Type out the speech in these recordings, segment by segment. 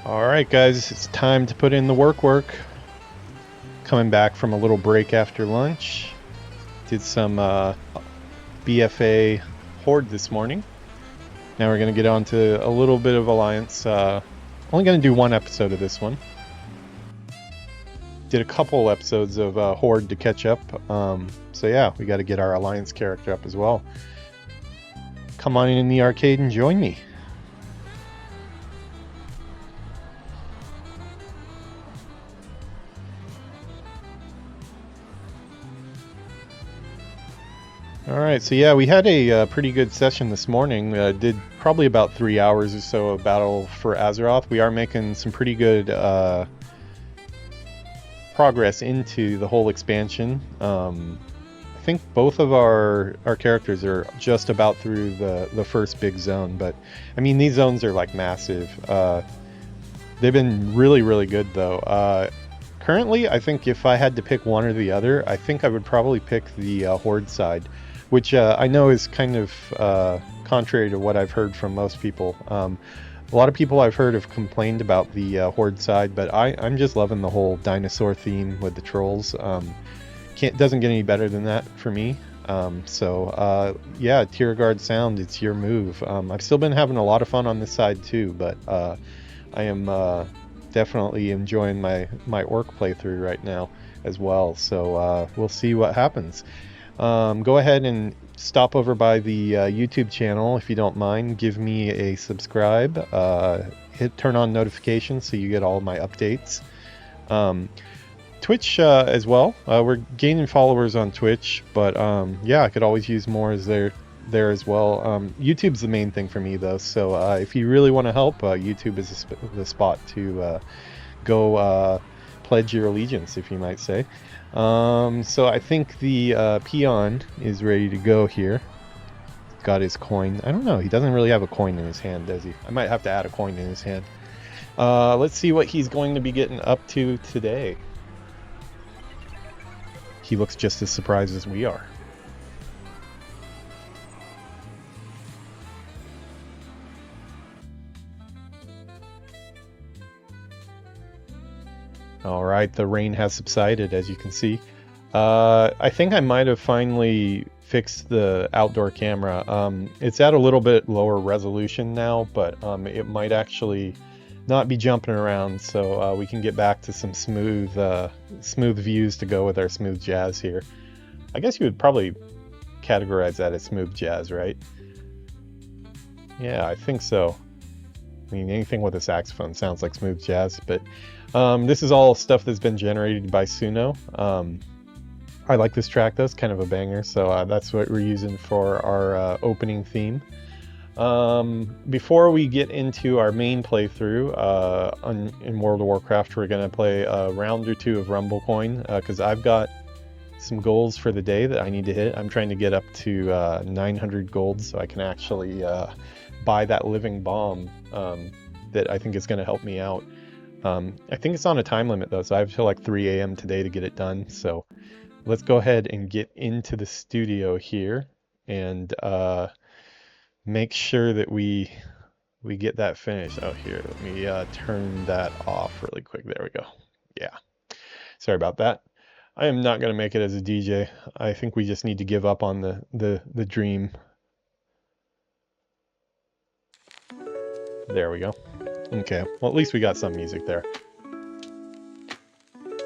Alright guys, it's time to put in the work. Coming back from a little break after lunch. Did some BFA Horde this morning. Now we're going to get on to a little bit of Alliance. Only going to do one episode of this one. Did a couple episodes of Horde to catch up. So yeah, we got to get our Alliance character up as well. Come on in the arcade and join me. Alright, so yeah, we had a pretty good session this morning. Did probably about 3 hours or so of battle for Azeroth. We are making some pretty good progress into the whole expansion. I think both of our characters are just about through the first big zone, but I mean, these zones are like massive. They've been really good though. Currently, I think if I had to pick one or the other, I think I would probably pick the Horde side, which I know is kind of contrary to what I've heard from most people. A lot of people I've heard have complained about the Horde side, but I'm just loving the whole dinosaur theme with the trolls. Doesn't get any better than that for me. Yeah, Tier Guard Sound, it's your move. I've still been having a lot of fun on this side too, but I am definitely enjoying my orc playthrough right now as well. So we'll see what happens. Go ahead and stop over by the YouTube channel if you don't mind. Give me a subscribe. Turn on notifications so you get all my updates. Twitch as well. We're gaining followers on Twitch, but yeah, I could always use more as there as well. YouTube's the main thing for me though, so if you really want to help, YouTube is the spot to go pledge your allegiance, if you might say. So I think the Peon is ready to go here. Got his coin. I don't know, he doesn't really have a coin in his hand, does he? I might have to add a coin in his hand. Let's see what he's going to be getting up to today. He looks just as surprised as we are. Alright, the rain has subsided, as you can see. I think I might have finally fixed the outdoor camera. It's at a little bit lower resolution now, but it might actually not be jumping around, so we can get back to some smooth views to go with our smooth jazz here. I guess you would probably categorize that as smooth jazz, right? Yeah, I think so. I mean, anything with a saxophone sounds like smooth jazz, but this is all stuff that's been generated by Suno. I like this track though, it's kind of a banger, so that's what we're using for our opening theme. Before we get into our main playthrough in World of Warcraft, we're going to play a round or two of Rumble Coin, because I've got some goals for the day that I need to hit. I'm trying to get up to 900 gold so I can actually buy that living bomb that I think is going to help me out. I think it's on a time limit though, so I have till like 3 a.m. today to get it done. So let's go ahead and get into the studio here and make sure that we get that finished. Oh, here, let me turn that off really quick. There we go. Yeah, sorry about that. I am not going to make it as a DJ. I think we just need to give up on the dream. There we go. Okay, well at least we got some music there.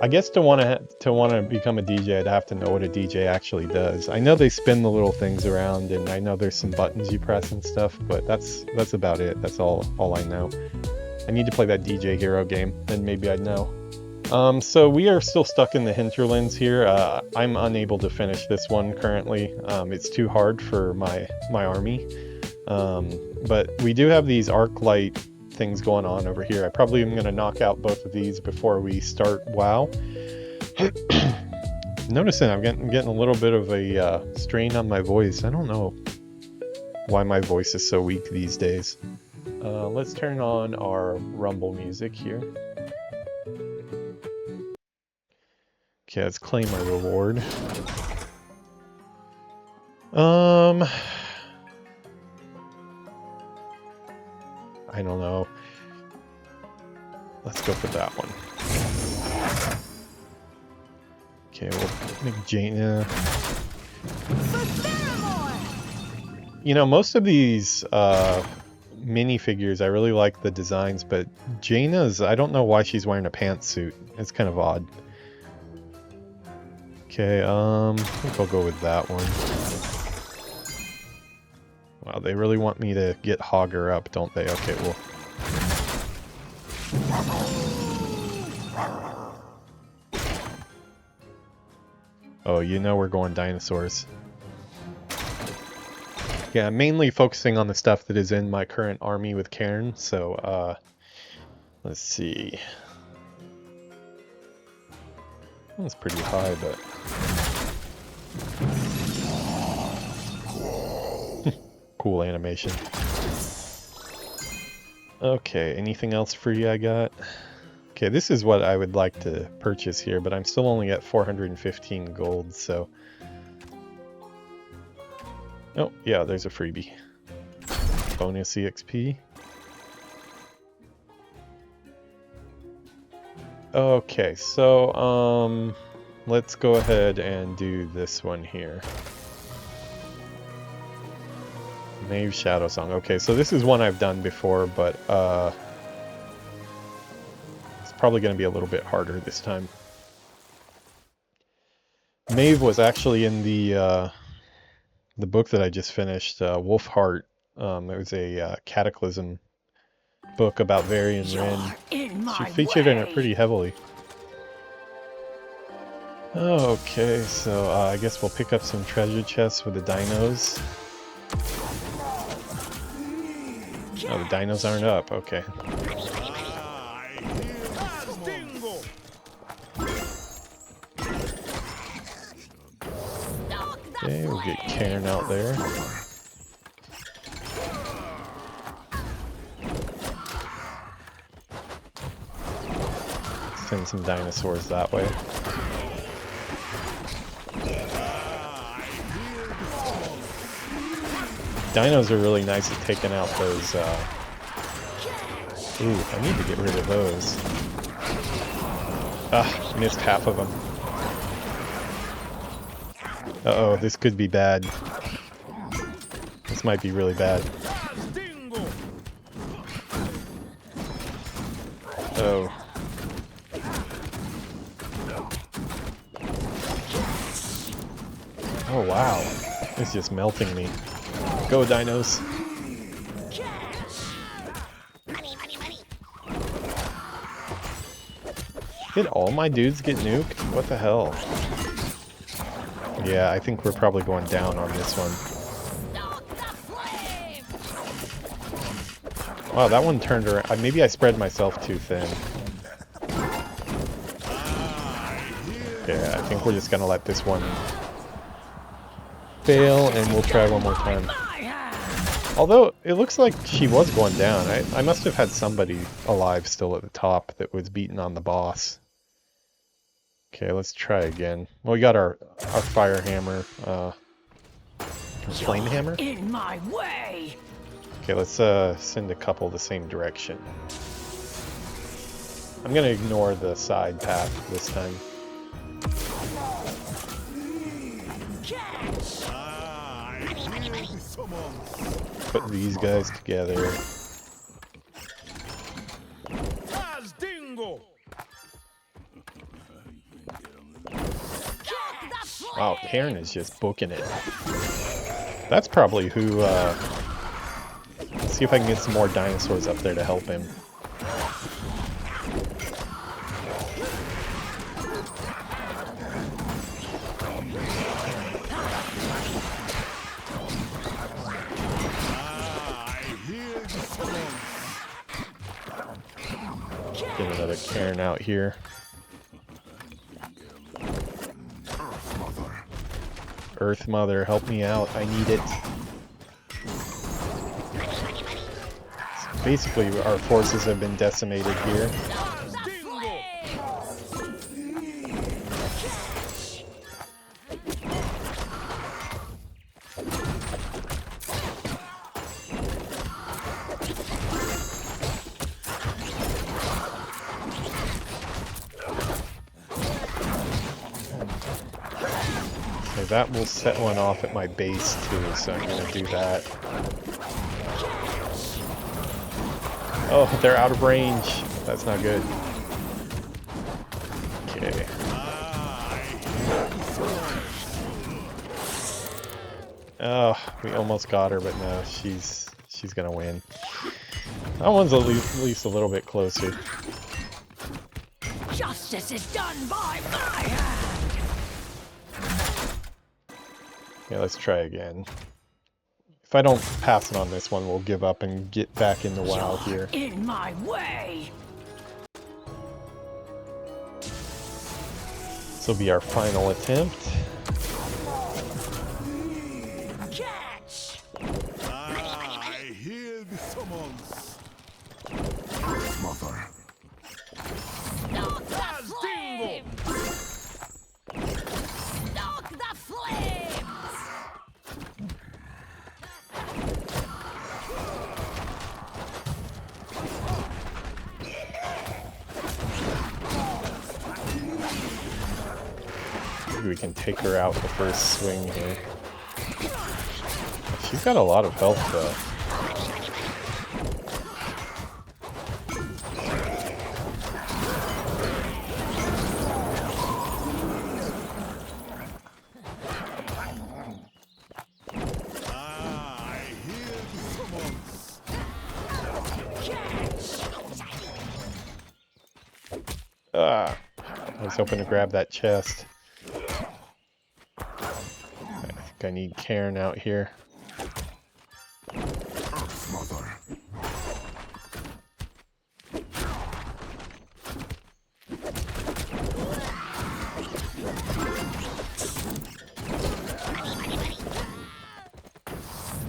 I guess to want to become a DJ, I'd have to know what a DJ actually does. I know they spin the little things around, and I know there's some buttons you press and stuff, but that's about it. That's all I know. I need to play that DJ Hero game, then maybe I'd know. So we are still stuck in the hinterlands here. I'm unable to finish this one currently. It's too hard for my army. But we do have these arc light things going on over here. I probably am going to knock out both of these before we start WoW. Noticing I'm getting a little bit of a strain on my voice. I don't know why my voice is so weak these days. Let's turn on our Rumble music here. Okay, let's claim our reward. I don't know. let's go for that one. Okay, we'll make Jaina. You know, most of these minifigures, I really like the designs, but Jaina's, I don't know why she's wearing a pantsuit. It's kind of odd. Okay, I think I'll go with that one. Wow, they really want me to get Hogger up, don't they? Okay, well. Oh, you know we're going dinosaurs. Yeah, I'm mainly focusing on the stuff that is in my current army with Cairn, so, let's see. That's pretty high, but... cool animation. Okay, anything else free I got? Okay, this is what I would like to purchase here, but I'm still only at 415 gold, so... Oh, yeah, there's a freebie. Bonus EXP. Okay, so, let's go ahead and do this one here. Maeve Shadow Song. Okay, so this is one I've done before, but, it's probably going to be a little bit harder this time. Maeve was actually in the book that I just finished, Wolf Heart. It was a Cataclysm book about Varian Wren. She featured in it pretty heavily. Okay, so I guess we'll pick up some treasure chests with the dinos. Oh, the dinos aren't up, okay. Okay, we'll get Cairn out there. Send some dinosaurs that way. Dinos are really nice at taking out those, Ooh, I need to get rid of those. Ah, missed half of them. Uh-oh, this could be bad. This might be really bad. Oh. Oh wow, it's just melting me. Go dinos. Did all my dudes get nuked? What the hell? Yeah, I think we're probably going down on this one. Wow, that one turned around. Maybe I spread myself too thin. Yeah, I think we're just gonna let this one fail, and we'll try one more time. Although, it looks like she was going down. I must have had somebody alive still at the top that was beating on the boss. Okay, let's try again. Well, we got our fire hammer. Flame hammer? In my way. Okay, let's send a couple the same direction. I'm gonna ignore the side path this time. Put these guys together. Wow, Cairn is just booking it. That's probably who, let's see if I can get some more dinosaurs up there to help him. Get another Cairn out here. Earth Mother, help me out. I need it. So basically, our forces have been decimated here. that will set one off at my base too, so I'm gonna do that. Oh, they're out of range. That's not good. Okay. Oh, we almost got her, but no, she's gonna win. That one's at least a little bit closer. Justice is done by my hand. Yeah, let's try again. If I don't pass it on this one, we'll give up and get back into WoW here. In my way. This will be our final attempt. Catch. I hear the summons. Mother. Stoke the flames. Stoke the flames. Maybe we can take her out the first swing here. She's got a lot of health though. Ah, I was hoping to grab that chest. I think I need Cairn out here. Mother.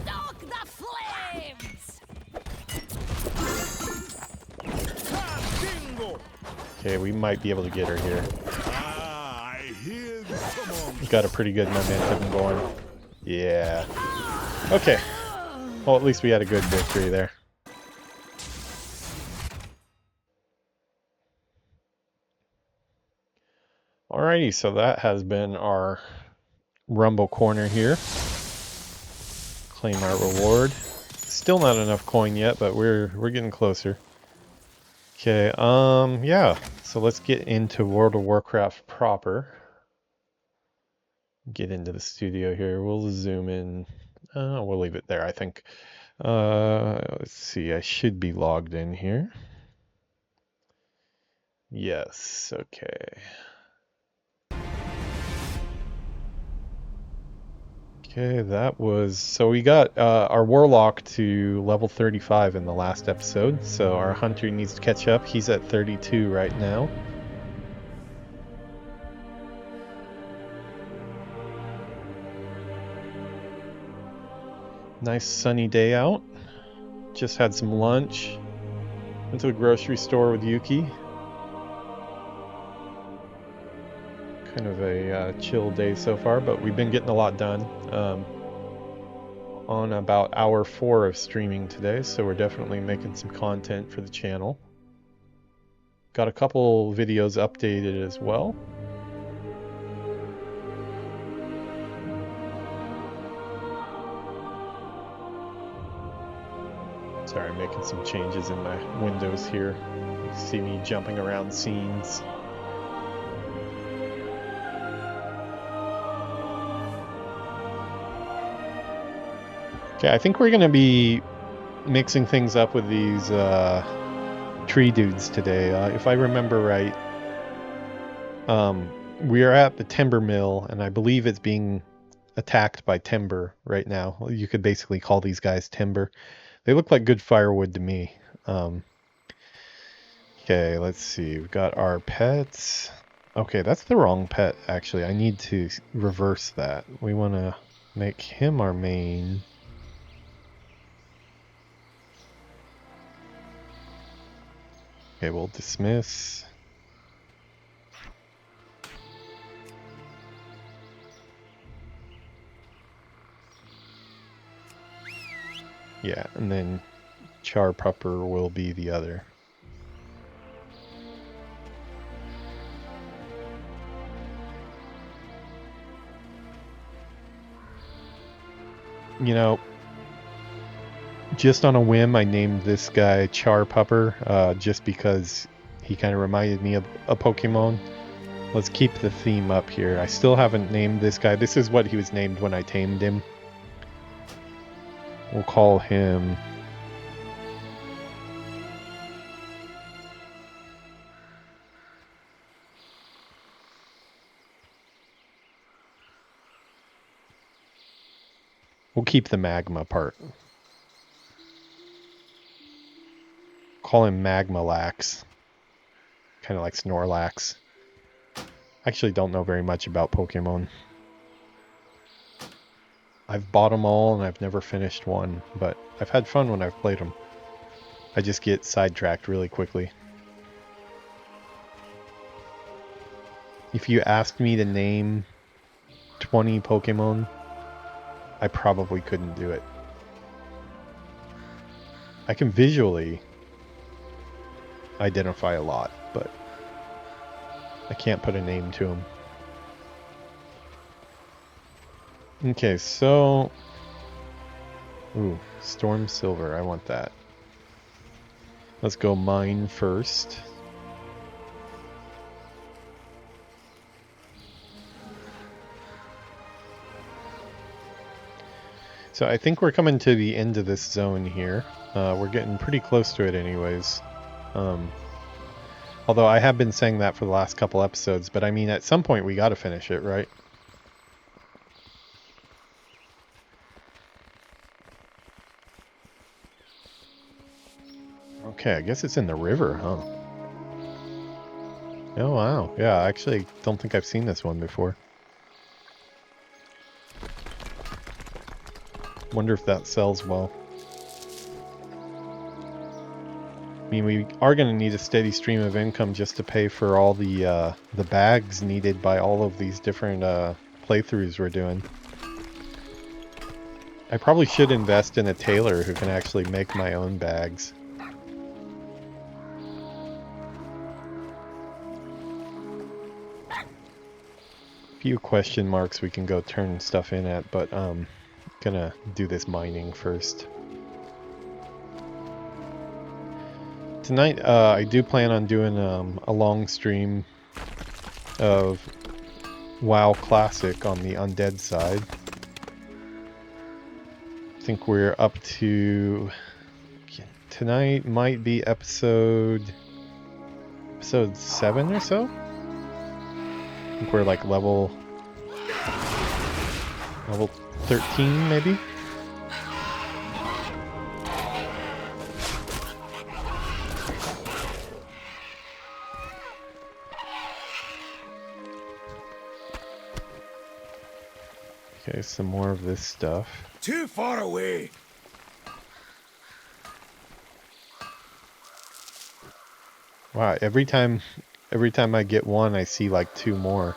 Stoke the flames. Okay, we might be able to get her here. I hear the summons. We've got a pretty good momentum going. Yeah. Okay. Well, at least we had a good victory there. Alrighty, so that has been our Rumble Corner here. Claim our reward. Still not enough coin yet, but we're getting closer. Okay, yeah. So let's get into World of Warcraft proper. Get into the studio here. We'll zoom in. We'll leave it there, I think. Let's see. I should be logged in here. Yes. Okay. Okay, that was... So we got our Warlock to level 35 in the last episode. So our Hunter needs to catch up. He's at 32 right now. Nice sunny day out. Just had some lunch. Went to the grocery store with Yuki. Kind of a chill day so far, but we've been getting a lot done. On about hour 4 of streaming today, so we're definitely making some content for the channel. Got a couple videos updated as well. Sorry, I'm making some changes in my windows here. You see me jumping around scenes. Okay, I think we're going to be mixing things up with these tree dudes today. If I remember right, we are at the Timbermill, and I believe it's being attacked by timber right now. You could basically call these guys timber. They look like good firewood to me. Okay, let's see. We've got our pets. Okay, that's the wrong pet, actually. I need to reverse that. We want to make him our main. Okay, we'll dismiss. Yeah, and then Charpupper will be the other. you know, just on a whim, I named this guy Charpupper, just because he kind of reminded me of a Pokemon. Let's keep the theme up here. I still haven't named this guy. This is what he was named when I tamed him. We'll call him... We'll keep the magma part. Call him Magmalax. Kind of like Snorlax. Actually don't know very much about Pokemon. I've bought them all and I've never finished one, but I've had fun when I've played them. I just get sidetracked really quickly. If you asked me to name 20 Pokemon, I probably couldn't do it. I can visually identify a lot, but I can't put a name to them. Okay, so... Ooh, Storm Silver, I want that. Let's go mine first. So I think we're coming to the end of this zone here. We're getting pretty close to it anyways. Although I have been saying that for the last couple episodes, but I mean at some point we gotta finish it, right? Okay, I guess it's in the river, huh? Oh wow, yeah, I actually don't think I've seen this one before. Wonder if that sells well. I mean, we are going to need a steady stream of income just to pay for all the bags needed by all of these different playthroughs we're doing. I probably should invest in a tailor who can actually make my own bags. A few question marks we can go turn stuff in at, but gonna do this mining first. Tonight, I do plan on doing a long stream of WoW Classic on the Undead side. I think we're up to... Tonight might be episode 7 or so? I think we're like level 13 maybe? Okay, some more of this stuff. Too far away. Wow, every time I get one, I see like 2 more.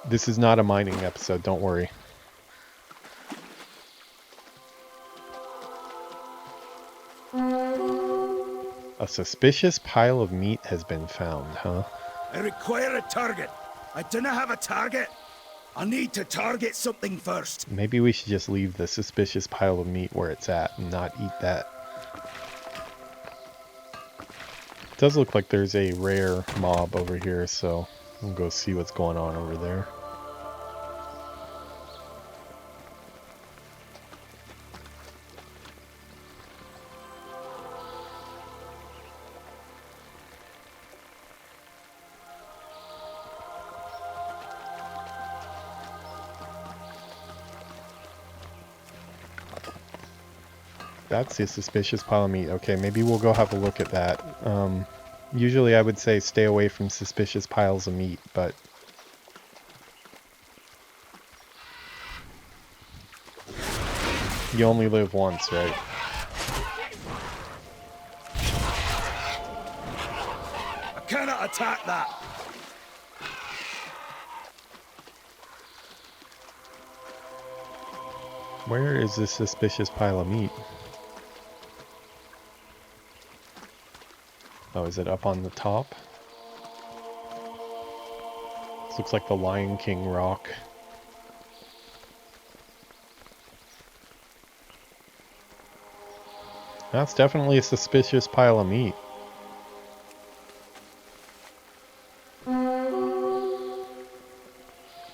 This is not a mining episode, don't worry. A suspicious pile of meat has been found, huh? I require a target. I do not have a target. I need to target something first. Maybe we should just leave the suspicious pile of meat where it's at and not eat that. It does look like there's a rare mob over here, so we'll go see what's going on over there. That's a suspicious pile of meat. Okay, maybe we'll go have a look at that. Usually I would say stay away from suspicious piles of meat, but... You only live once, right? I cannot attack that. Where is this suspicious pile of meat? Oh, is it up on the top? This looks like the Lion King rock. That's definitely a suspicious pile of meat.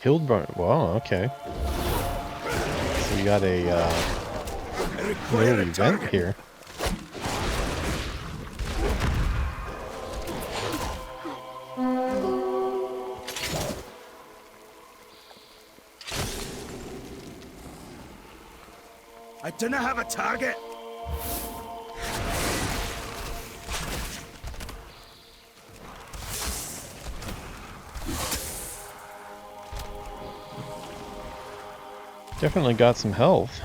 Hildburn. Wow, okay. So we got a I require little a event target. here. I do not have a target. Definitely got some health.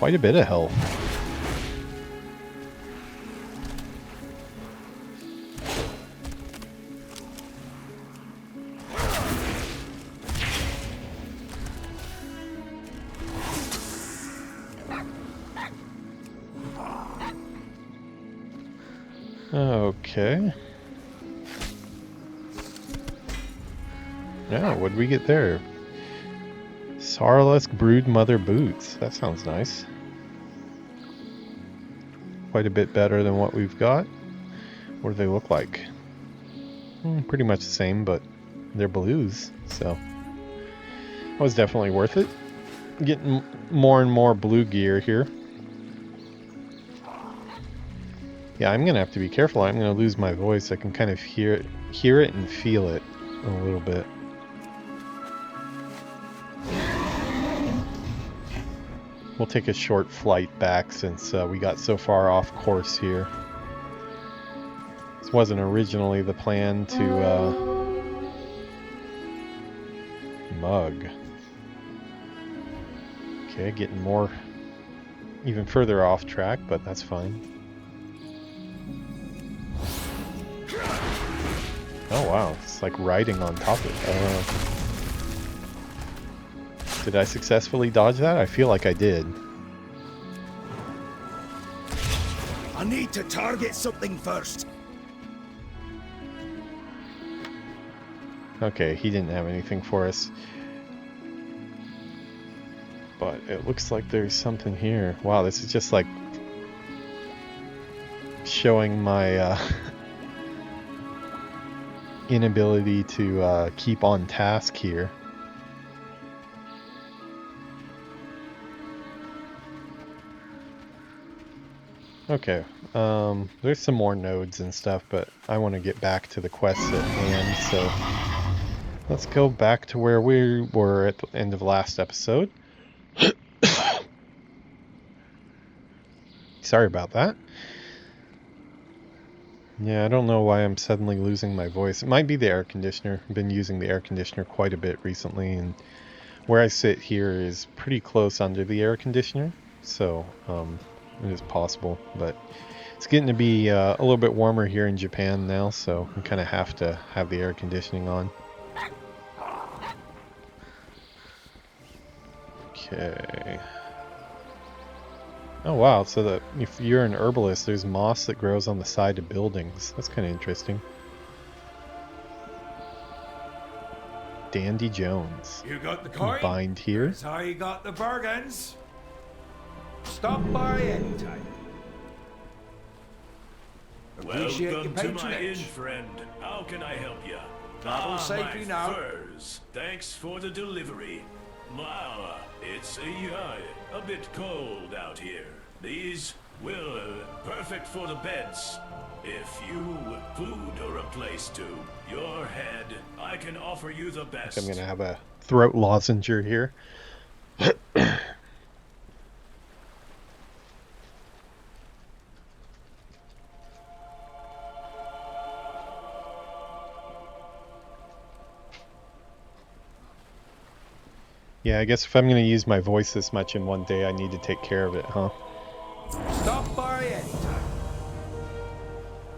Quite a bit of health. Okay. Yeah, what'd we get there? Sarlusk Brood Mother Boots. That sounds nice. Quite a bit better than what we've got. What do they look like? Pretty much the same, but they're blues, so that was definitely worth it. Getting more and more blue gear here. Yeah, I'm gonna have to be careful. I'm gonna lose my voice. I can kind of hear it and feel it a little bit. We'll take a short flight back since we got so far off course here. This wasn't originally the plan to mug. Okay, getting more, even further off track, but that's fine. Oh wow, it's like riding on top of it. Did I successfully dodge that? I feel like I did. I need to target something first. Okay, he didn't have anything for us. But it looks like there's something here. Wow, this is just like showing my inability to keep on task here. Okay, there's some more nodes and stuff, but I want to get back to the quests at hand, so let's go back to where we were at the end of last episode. Sorry about that. Yeah, I don't know why I'm suddenly losing my voice. It might be the air conditioner. I've been using the air conditioner quite a bit recently, and where I sit here is pretty close under the air conditioner, so it is possible. But it's getting to be a little bit warmer here in Japan now, so I kind of have to have the air conditioning on. Okay. Oh wow, so that if you're an herbalist, there's moss that grows on the side of buildings. That's kind of interesting. Dandy Jones. You got the coin? Bind here. That's how you got the bargains. Stop by anytime. Appreciate your Welcome to my inn, patronage. friend. How can I help you? Travel safely my now. furs. Thanks for the delivery. Wow, it's a bit cold out here. These will perfect for the beds. If you food or a place to your head, I can offer you the best. I'm gonna have a throat lozenger here. Yeah, I guess if I'm going to use my voice this much in one day, I need to take care of it, huh? Stop by anytime.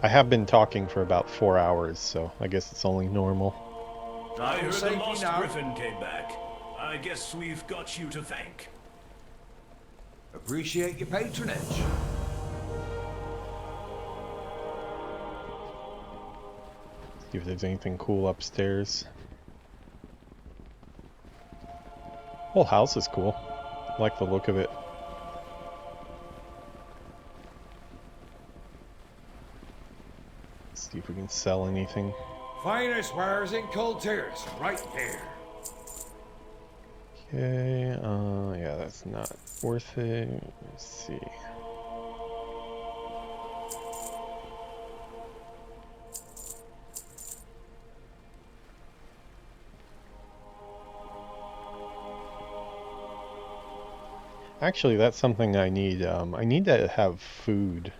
I have been talking for about 4 hours, so I guess it's only normal. I heard the safely Lost now. Griffin came back. I guess we've got you to thank. Appreciate your patronage. See if there's anything cool upstairs. Whole house is cool. I like the look of it. See if we can sell anything. Finest wares in Cultures, right there. Okay, yeah, that's not worth it. Let's see. Actually, that's something I need. I need to have food.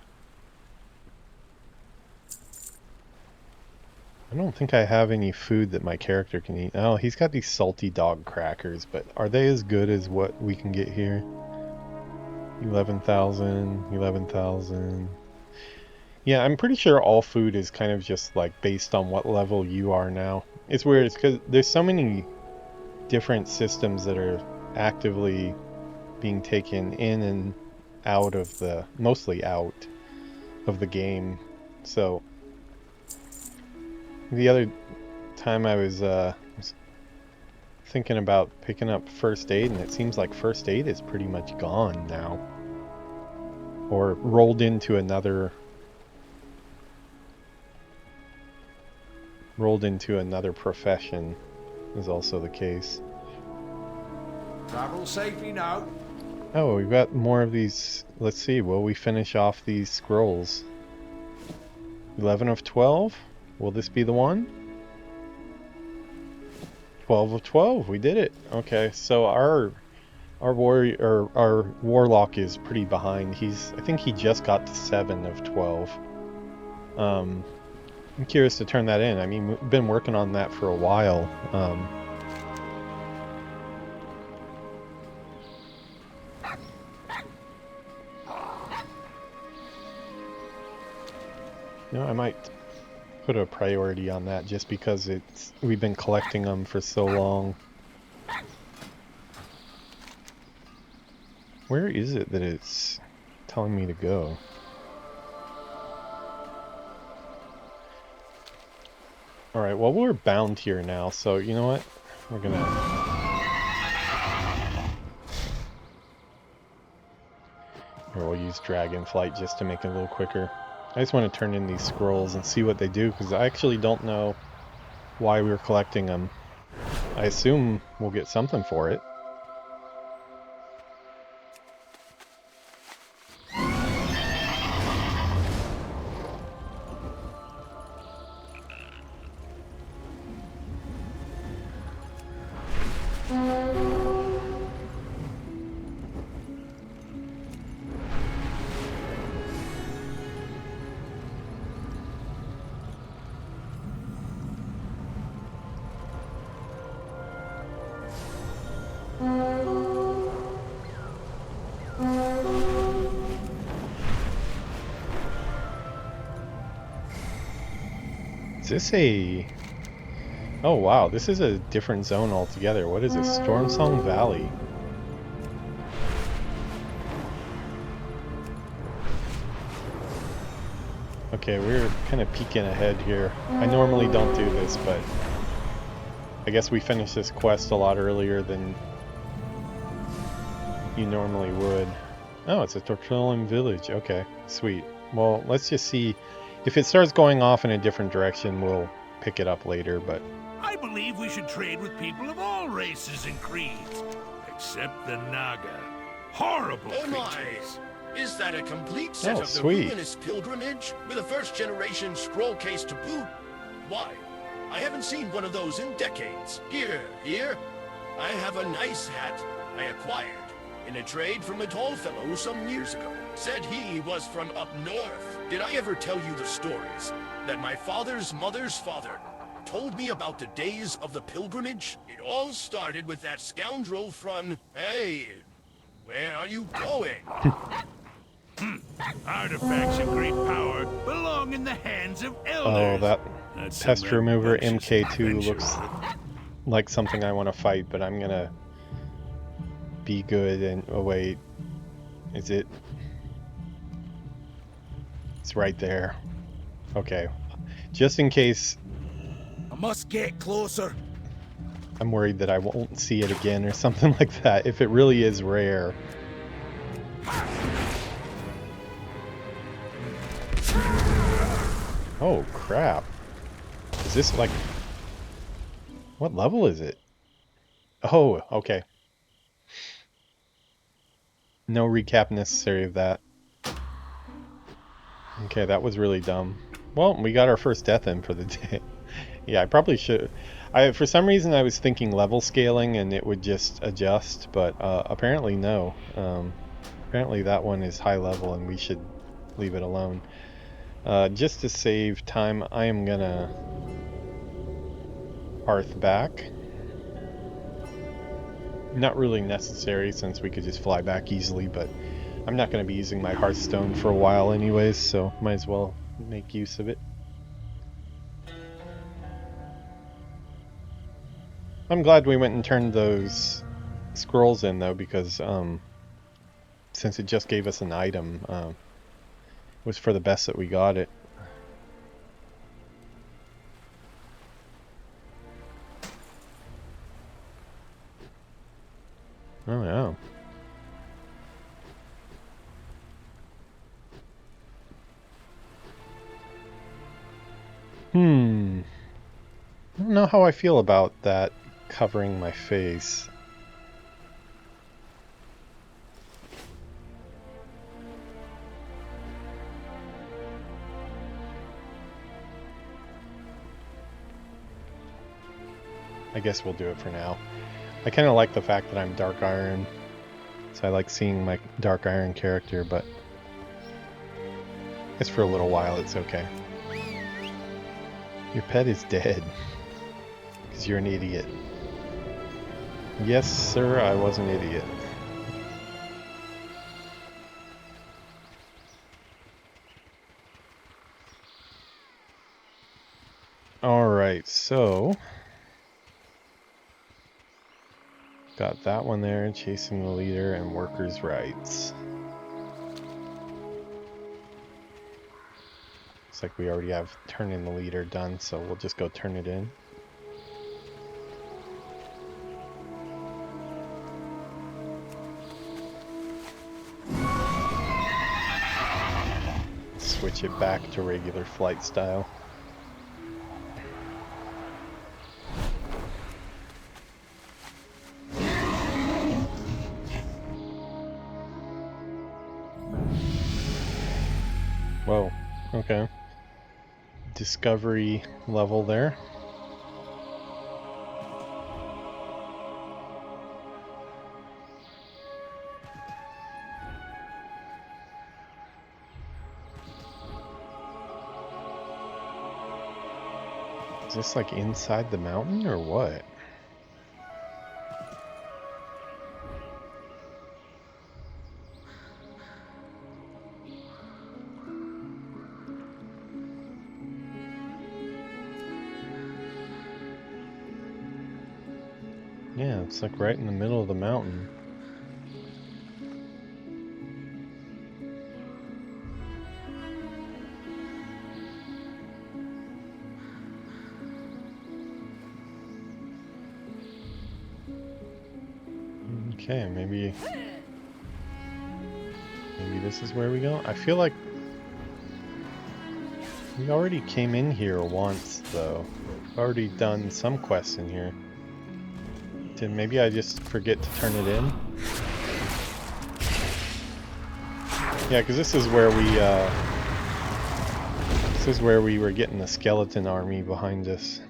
I don't think I have any food that my character can eat. Oh, he's got these salty dog crackers, but are they as good as what we can get here? 11,000, 11,000. Yeah, I'm pretty sure all food is kind of just like based on what level you are now. It's weird, it's because there's so many different systems that are actively being taken in and out of the, mostly out of the game. So the other time I was thinking about picking up first aid, and it seems like first aid is pretty much gone now, or rolled into another profession is also the case. Travel safely now. Oh, we've got more of these. Let's see, will we finish off these scrolls? 11 of 12? Will this be the one? 12 of 12, we did it. Okay, so our warlock is pretty behind. I think he just got to 7 of 12. I'm curious to turn that in. I mean, we've been working on that for a while. You know, I might put a priority on that just because we've been collecting them for so long. Where is it that it's telling me to go? Alright, well, we're bound here now, so you know what? We're gonna... Or we'll use Dragonflight just to make it a little quicker. I just want to turn in these scrolls and see what they do, because I actually don't know why we're collecting them. I assume we'll get something for it. Is this a... Oh wow, this is a different zone altogether. What is this? Stormsong Valley. Okay, we're kind of peeking ahead here. I normally don't do this, but I guess we finished this quest a lot earlier than you normally would. Oh, it's a Tortillon village. Okay, sweet. Well, let's just see. If it starts going off in a different direction, we'll pick it up later, but... I believe we should trade with people of all races and creeds, except the Naga. Horrible Oh my! creatures. Is that a complete set Oh, of the sweet. ruinous pilgrimage with a first-generation scroll case to boot? Why? I haven't seen one of those in decades. Here. I have a nice hat I acquired in a trade from a tall fellow some years ago. Said he was from up north. Did I ever tell you the stories that my father's mother's father told me about the days of the pilgrimage? It all started with that scoundrel from... Hey, where are you going? Artifacts of great power belong in the hands of Oh, elders. that That's pest some remover rambunctious MK2 adventure. looks like something I want to fight, but I'm gonna be good and... Oh wait, is it... It's right there. Okay, just in case I must get closer. I'm worried that I won't see it again or something like that, if it really is rare. Oh, crap. Is this like... What level is it? Oh, okay. No recap necessary of that. Okay, that was really dumb. Well, we got our first death in for the day. Yeah, I probably should... for some reason I was thinking level scaling and it would just adjust, but apparently no. Apparently that one is high level and we should leave it alone. Just to save time, I am gonna Hearth back. Not really necessary since we could just fly back easily, but I'm not going to be using my Hearthstone for a while anyways, so might as well make use of it. I'm glad we went and turned those scrolls in though, because since it just gave us an item, it was for the best that we got it. Oh yeah. I don't know how I feel about that covering my face. I guess we'll do it for now. I kind of like the fact that I'm Dark Iron, so I like seeing my Dark Iron character, but I guess for a little while it's okay. Your pet is dead, because you're an idiot. Yes, sir, I was an idiot. Alright, so... got that one there, chasing the leader and workers' rights. Looks like we already have turning the leader done, so we'll just go turn it in. Switch it back to regular flight style. Whoa, okay. Discovery level there. Is this like inside the mountain or what? Yeah, it's like right in the middle of the mountain. Okay, maybe this is where we go. I feel like we already came in here once though. We've already done some quests in here. Maybe I just forget to turn it in. Yeah, because this is where we were getting the skeleton army behind us.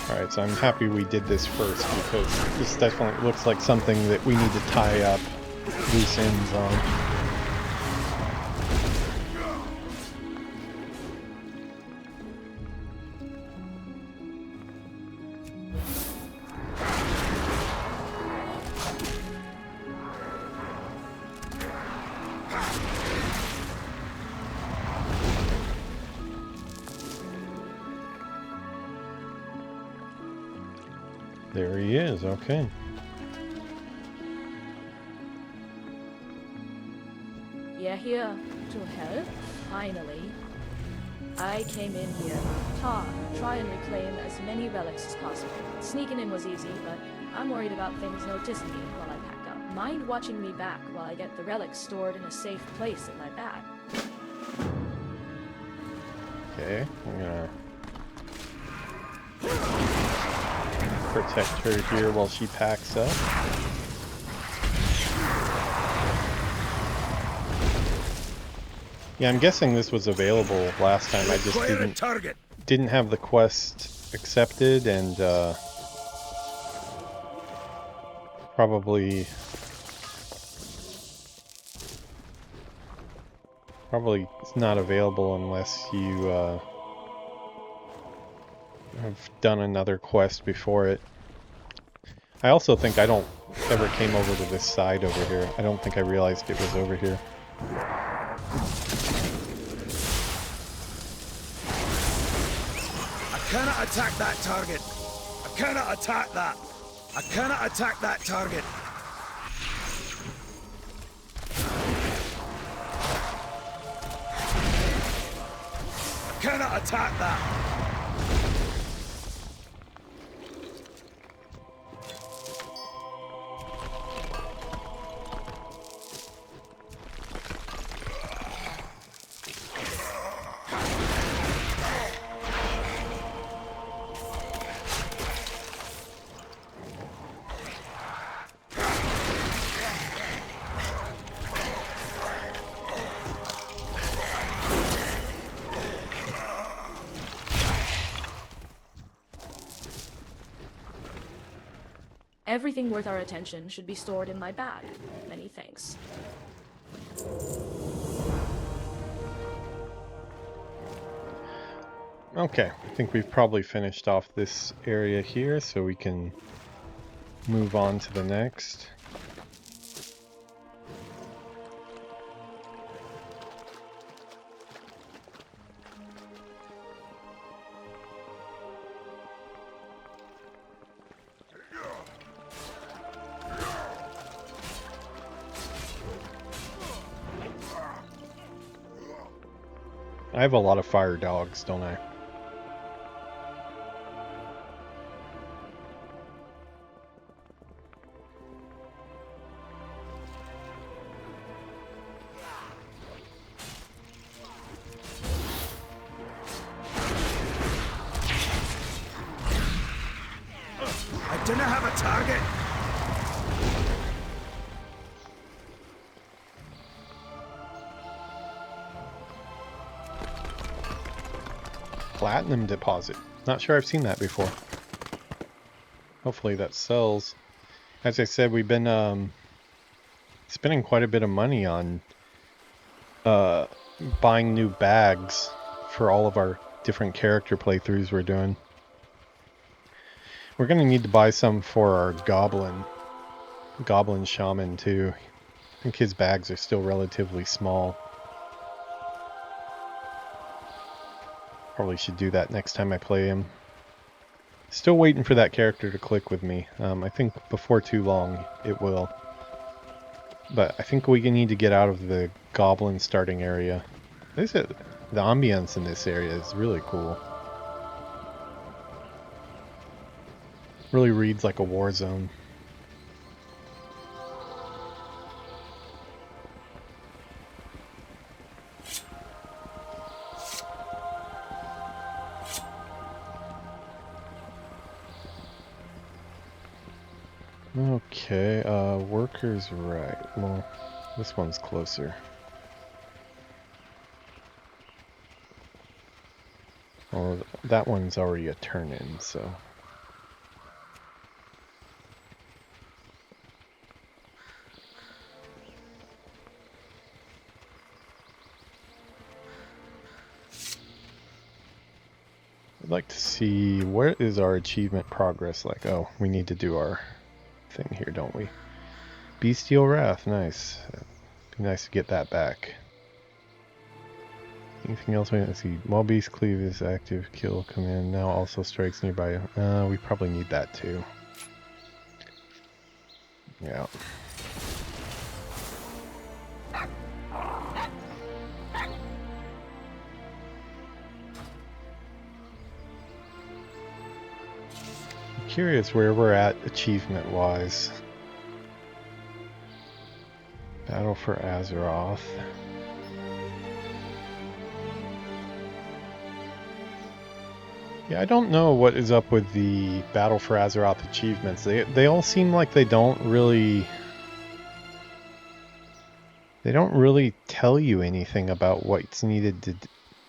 Alright, so I'm happy we did this first, because this definitely looks like something that we need to tie up loose ends on. There he is, okay. You're here to help, finally. I came in here to try and reclaim as many relics as possible. Sneaking in was easy, but I'm worried about things noticing me while I pack up. Mind watching me back while I get the relics stored in a safe place in my bag? Okay, I'm gonna protect her here while she packs up. Yeah, I'm guessing this was available last time. I just didn't have the quest accepted, and probably it's not available unless you have done another quest before it. I also think I don't ever came over to this side over here. I don't think I realized it was over here. I cannot attack that target. I cannot attack that. I cannot attack that target. I cannot attack that. Everything worth our attention should be stored in my bag. Many thanks. Okay, I think we've probably finished off this area here, so we can move on to the next. I have a lot of fire dogs, don't I? I do not have a target. Platinum deposit. Not sure I've seen that before. Hopefully that sells. As I said, we've been spending quite a bit of money on buying new bags for all of our different character playthroughs we're doing. We're gonna need to buy some for our goblin shaman too. I think his bags are still relatively small. Probably should do that next time I play him. Still waiting for that character to click with me. I think before too long it will. But I think we need to get out of the goblin starting area. The ambience in this area is really cool. Really reads like a war zone. Okay, workers right. Well, this one's closer. Well, that one's already a turn-in, so... I'd like to see, where is our achievement progress like? Oh, we need to do our thing here, don't we? Bestial Wrath, nice. Be nice to get that back. Anything else? Let's see. While Beast Cleave is active, kill command now also strikes nearby. We probably need that too. Yeah. I'm curious where we're at achievement-wise. Battle for Azeroth. Yeah, I don't know what is up with the Battle for Azeroth achievements. They all seem like they don't really tell you anything about what's needed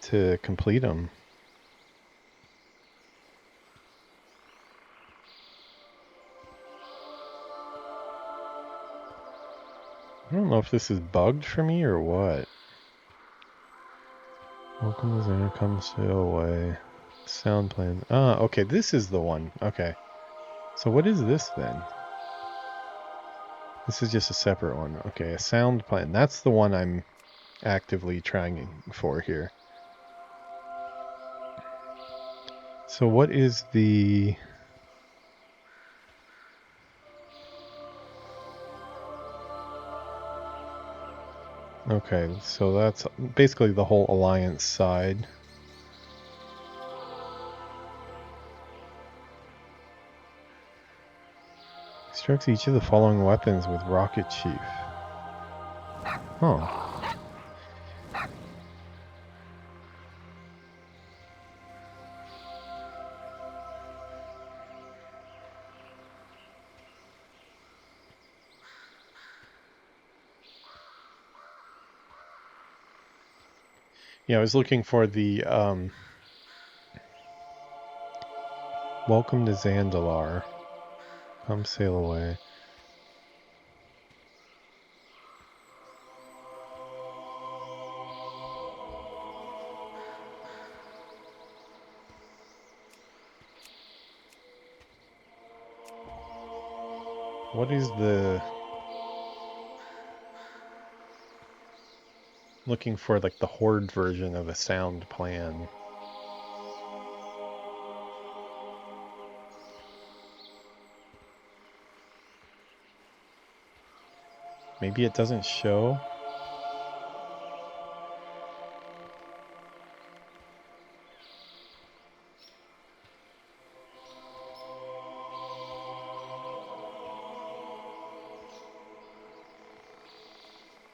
to complete them. I don't know if this is bugged for me or what. Welcome as I come sail away. Sound plan. Ah, okay, this is the one. Okay. So what is this then? This is just a separate one. Okay, a sound plan. That's the one I'm actively trying for here. So what is the... Okay, so that's basically the whole Alliance side. Strikes each of the following weapons with Rocket Chief. Huh. Yeah, I was looking for the, Welcome to Zandalar. Come sail away. What is the... Looking for like the Horde version of a sound plan. Maybe it doesn't show.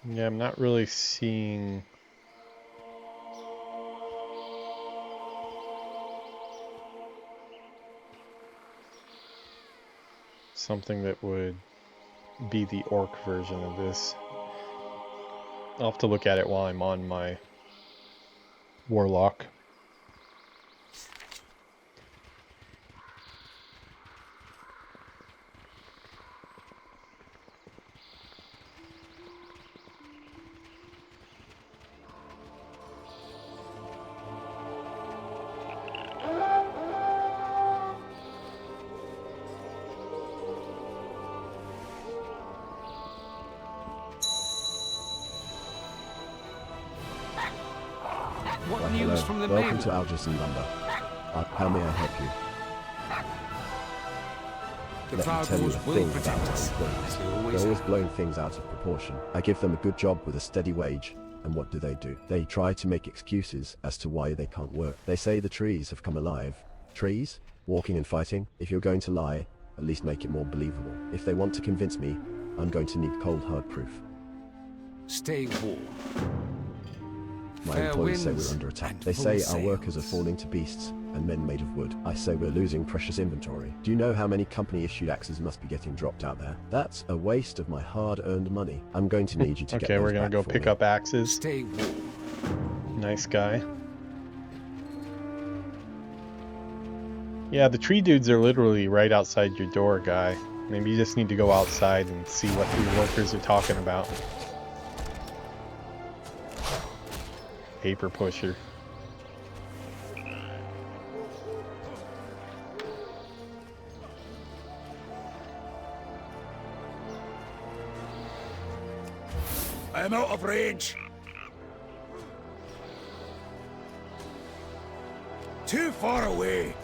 Yeah, I'm not really seeing something that would be the orc version of this. I'll have to look at it while I'm on my Warlock. What news from the Welcome main? to Algerson Lumber. How may I help you? The Let me tell you a Vargos will thing protect about us, our employees. as they They're always always have. blowing things out of proportion. I give them a good job with a steady wage, and what do? They try to make excuses as to why they can't work. They say the trees have come alive. Trees? Walking and fighting? If you're going to lie, at least make it more believable. If they want to convince me, I'm going to need cold hard proof. Stay warm. My Fair employees say winds we're under attack. and They full say our workers are sails. falling to beasts and men made of wood. I say we're losing precious inventory. Do you know how many company-issued axes must be getting dropped out there? That's a waste of my hard-earned money. I'm going to need you to get Okay, those we're gonna back go for pick me. up axes. Stay warm. Nice guy. Yeah, the tree dudes are literally right outside your door, guy. Maybe you just need to go outside and see what the workers are talking about. Paper pusher. I am out of range. Too far away.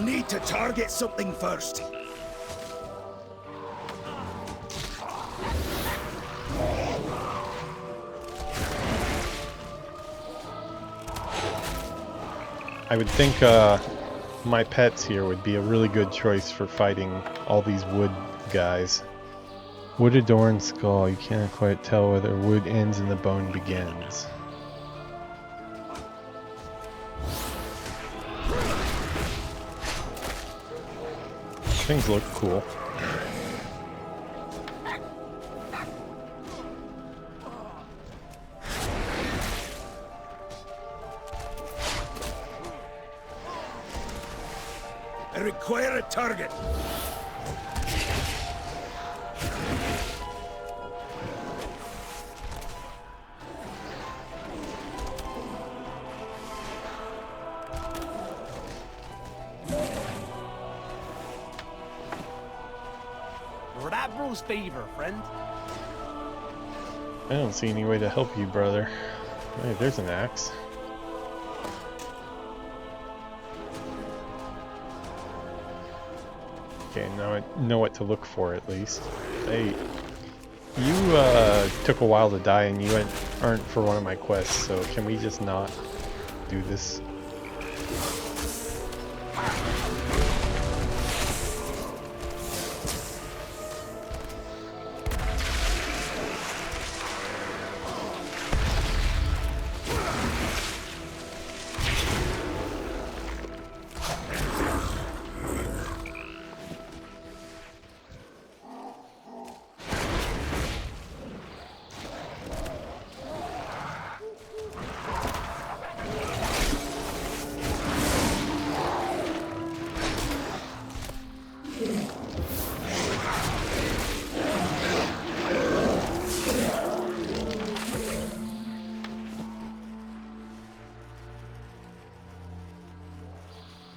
I need to target something first. I would think my pets here would be a really good choice for fighting all these wood guys. Wood adorned skull. You can't quite tell whether wood ends and the bone begins. Things look cool. I require a target. That bruise fever, friend. I don't see any way to help you, brother. Hey, there's an axe. Okay, now I know what to look for at least. Hey, you took a while to die and you aren't for one of my quests, so can we just not do this?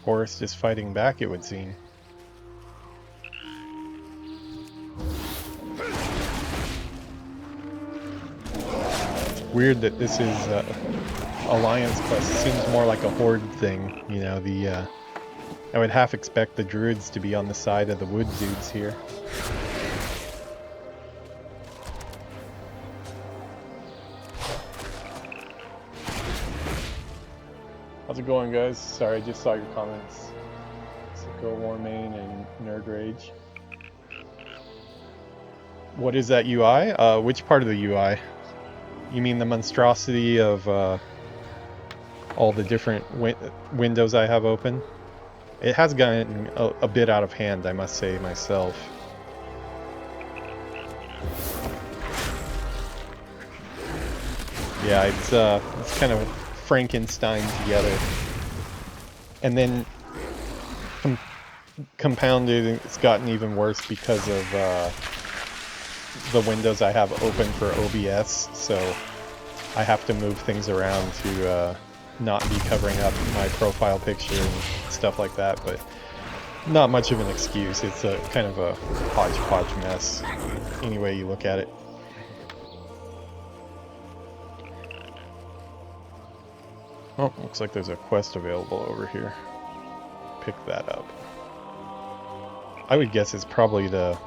Forest is fighting back, it would seem. Weird that this is Alliance quest. It seems more like a Horde thing, you know, I would half expect the druids to be on the side of the wood dudes here. How's it going, guys? Sorry, I just saw your comments. Sicko, Warmane, and Nerd Rage. What is that UI? Which part of the UI? You mean the monstrosity of all the different windows I have open? It has gotten a bit out of hand, I must say myself. Yeah, it's kind of Frankenstein together, and then compounded, it's gotten even worse because of the windows I have open for OBS, so I have to move things around to not be covering up my profile picture and stuff like that, but not much of an excuse. It's a kind of a hodgepodge mess any way you look at it. Oh, looks like there's a quest available over here. Pick that up. I would guess it's probably to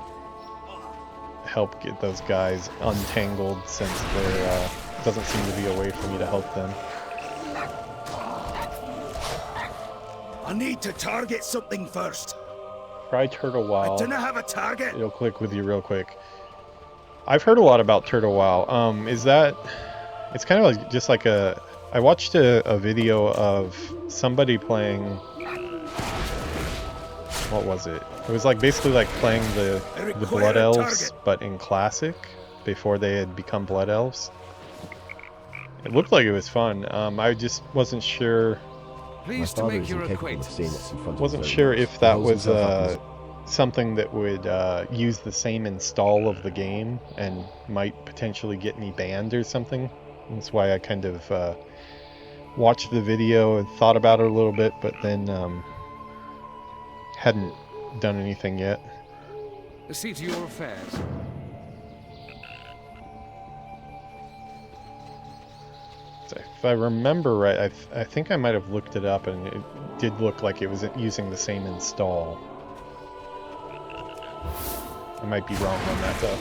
help get those guys untangled, since there doesn't seem to be a way for me to help them. I need to target something first. Try Turtle Wow. I don't have a target. It'll click with you real quick. I've heard a lot about Turtle Wow. Is that... It's kind of like, just like a... I watched a video of somebody playing... What was it? It was like basically like playing the Blood Elves, but in Classic, before they had become Blood Elves. It looked like it was fun. I just wasn't sure... Pleased to make your acquaintance. Wasn't sure if that was something that would use the same install of the game and might potentially get me banned or something. That's why I kind of watched the video and thought about it a little bit, but then hadn't done anything yet. See to your affairs. So If I remember right, I think I might have looked it up, and it did look like it was using the same install. I might be wrong on that though.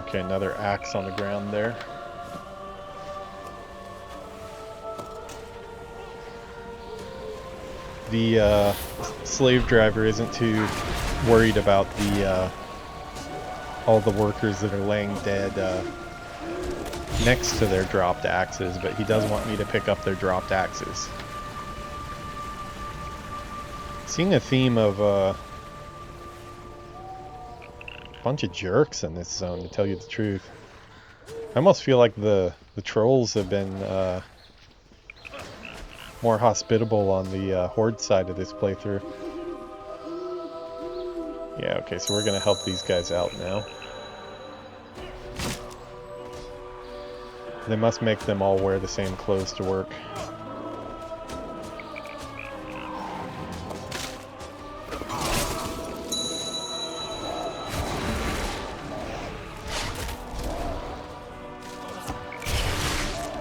Okay, another axe on the ground there. The slave driver isn't too worried about the all the workers that are laying dead next to their dropped axes, but he does want me to pick up their dropped axes. Seeing a theme of a bunch of jerks in this zone, to tell you the truth. I almost feel like the trolls have been more hospitable on the Horde side of this playthrough. Yeah, okay, so we're gonna help these guys out now. They must make them all wear the same clothes to work.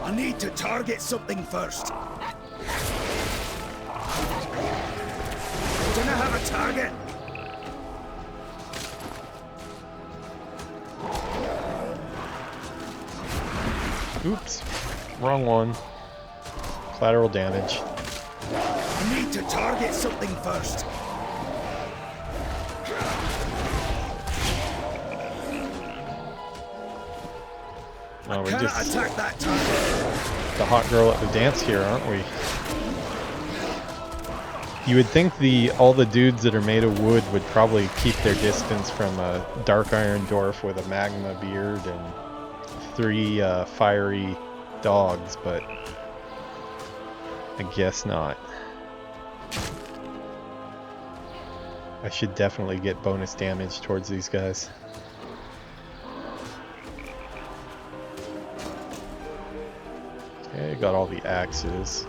I need to target something first. Don't I have a target? Oops, wrong one. Collateral damage. I need to target something first. Oh, we're Cannot just attack that target. the hot girl at the dance here, aren't we? You would think all the dudes that are made of wood would probably keep their distance from a dark iron dwarf with a magma beard and 3 fiery dogs, but I guess not. I should definitely get bonus damage towards these guys. Okay, got all the axes.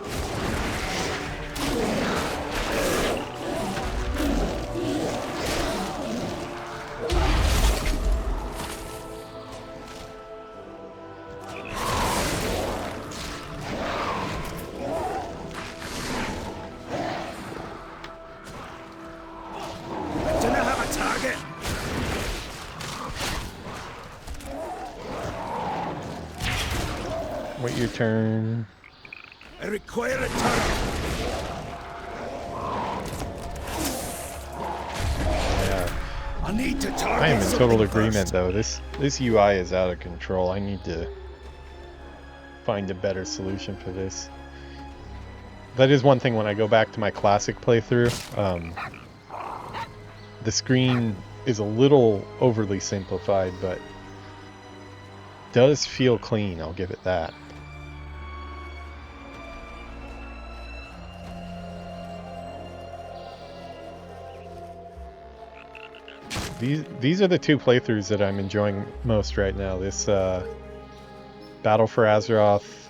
Wait your turn. I require a target. Yeah. I need to target. I am in total agreement though. This UI is out of control. I need to find a better solution for this. That is one thing when I go back to my classic playthrough. The screen is a little overly simplified, but does feel clean, I'll give it that. These are the 2 playthroughs that I'm enjoying most right now. This Battle for Azeroth,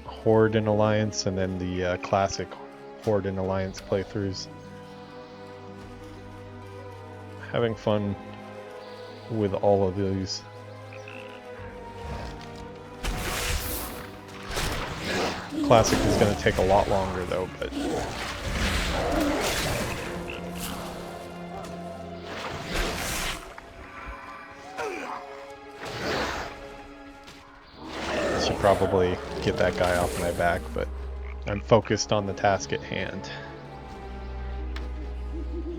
Horde and Alliance, and then the classic Horde and Alliance playthroughs. Having fun with all of these. Classic is going to take a lot longer though, but I should probably get that guy off my back, but I'm focused on the task at hand.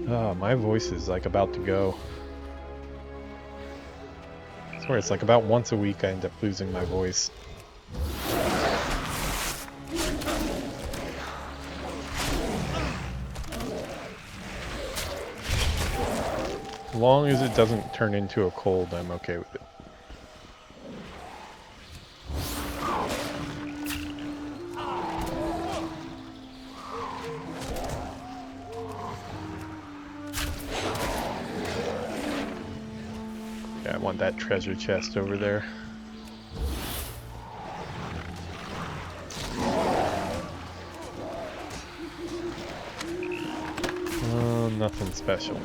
Oh, my voice is like about to go. I swear it's like about once a week I end up losing my voice. As long as it doesn't turn into a cold, I'm okay with it. Yeah, I want that treasure chest over there. Nothing special.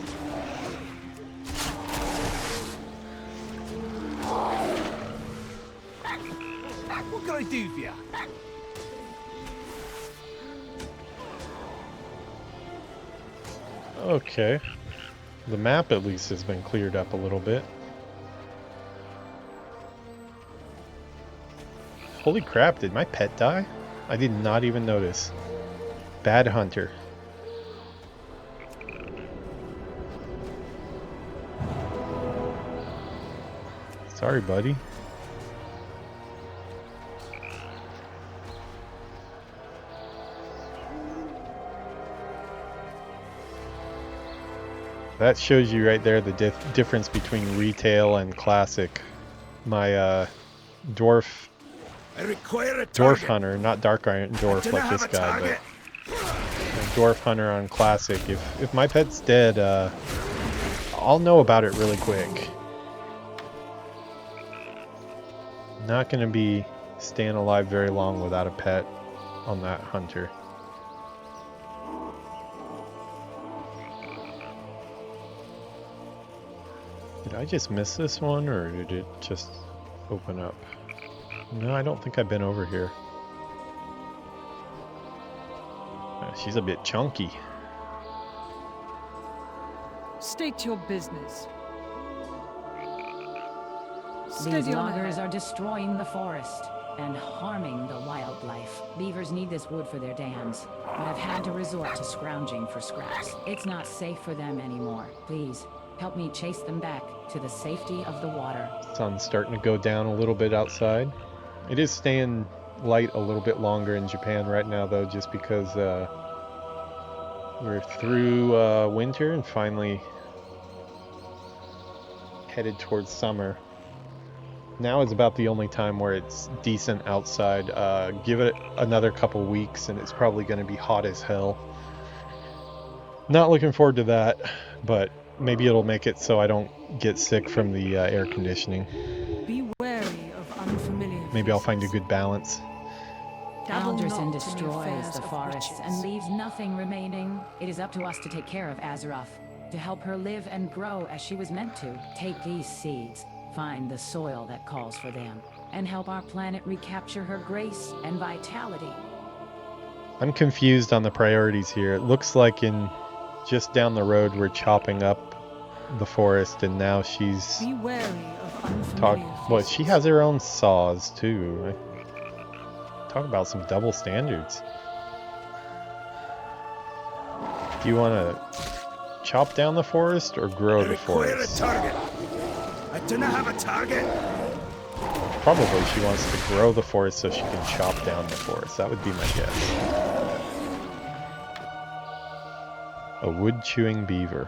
What can I do for you? Okay. The map at least has been cleared up a little bit. Holy crap, did my pet die? I did not even notice. Bad hunter. Sorry, buddy. That shows you right there the difference between retail and classic. My dwarf hunter, not dark iron dwarf like this guy, but a dwarf hunter on classic. If my pet's dead, I'll know about it really quick. Not gonna be staying alive very long without a pet on that hunter. Did I just miss this one, or did it just open up? No, I don't think I've been over here. She's a bit chunky. State your business. These loggers are destroying the forest and harming the wildlife. Beavers need this wood for their dams, but I've had to resort to scrounging for scraps. It's not safe for them anymore. Please, help me chase them back to the safety of the water. Sun's starting to go down a little bit outside. It is staying light a little bit longer in Japan right now, though, just because we're through winter and finally headed towards summer. Now is about the only time where it's decent outside. Give it another couple weeks and it's probably going to be hot as hell. Not looking forward to that, but maybe it'll make it so I don't get sick from the air conditioning. Be wary of unfamiliar. Maybe I'll find a good balance. Alderson destroys the forests and leaves nothing remaining. It is up to us to take care of Azeroth, to help her live and grow as she was meant to. Take these seeds, find the soil that calls for them, and help our planet recapture her grace and vitality. I'm confused on the priorities here. It looks like in just down the road we're chopping up the forest, and now she's Be wary of unfamiliar. Well, she has her own saws too. Talk about some double standards. Do you want to chop down the forest or grow the forest? Target. I do not have a target. Probably she wants to grow the forest so she can chop down the forest. That would be my guess. A wood-chewing beaver.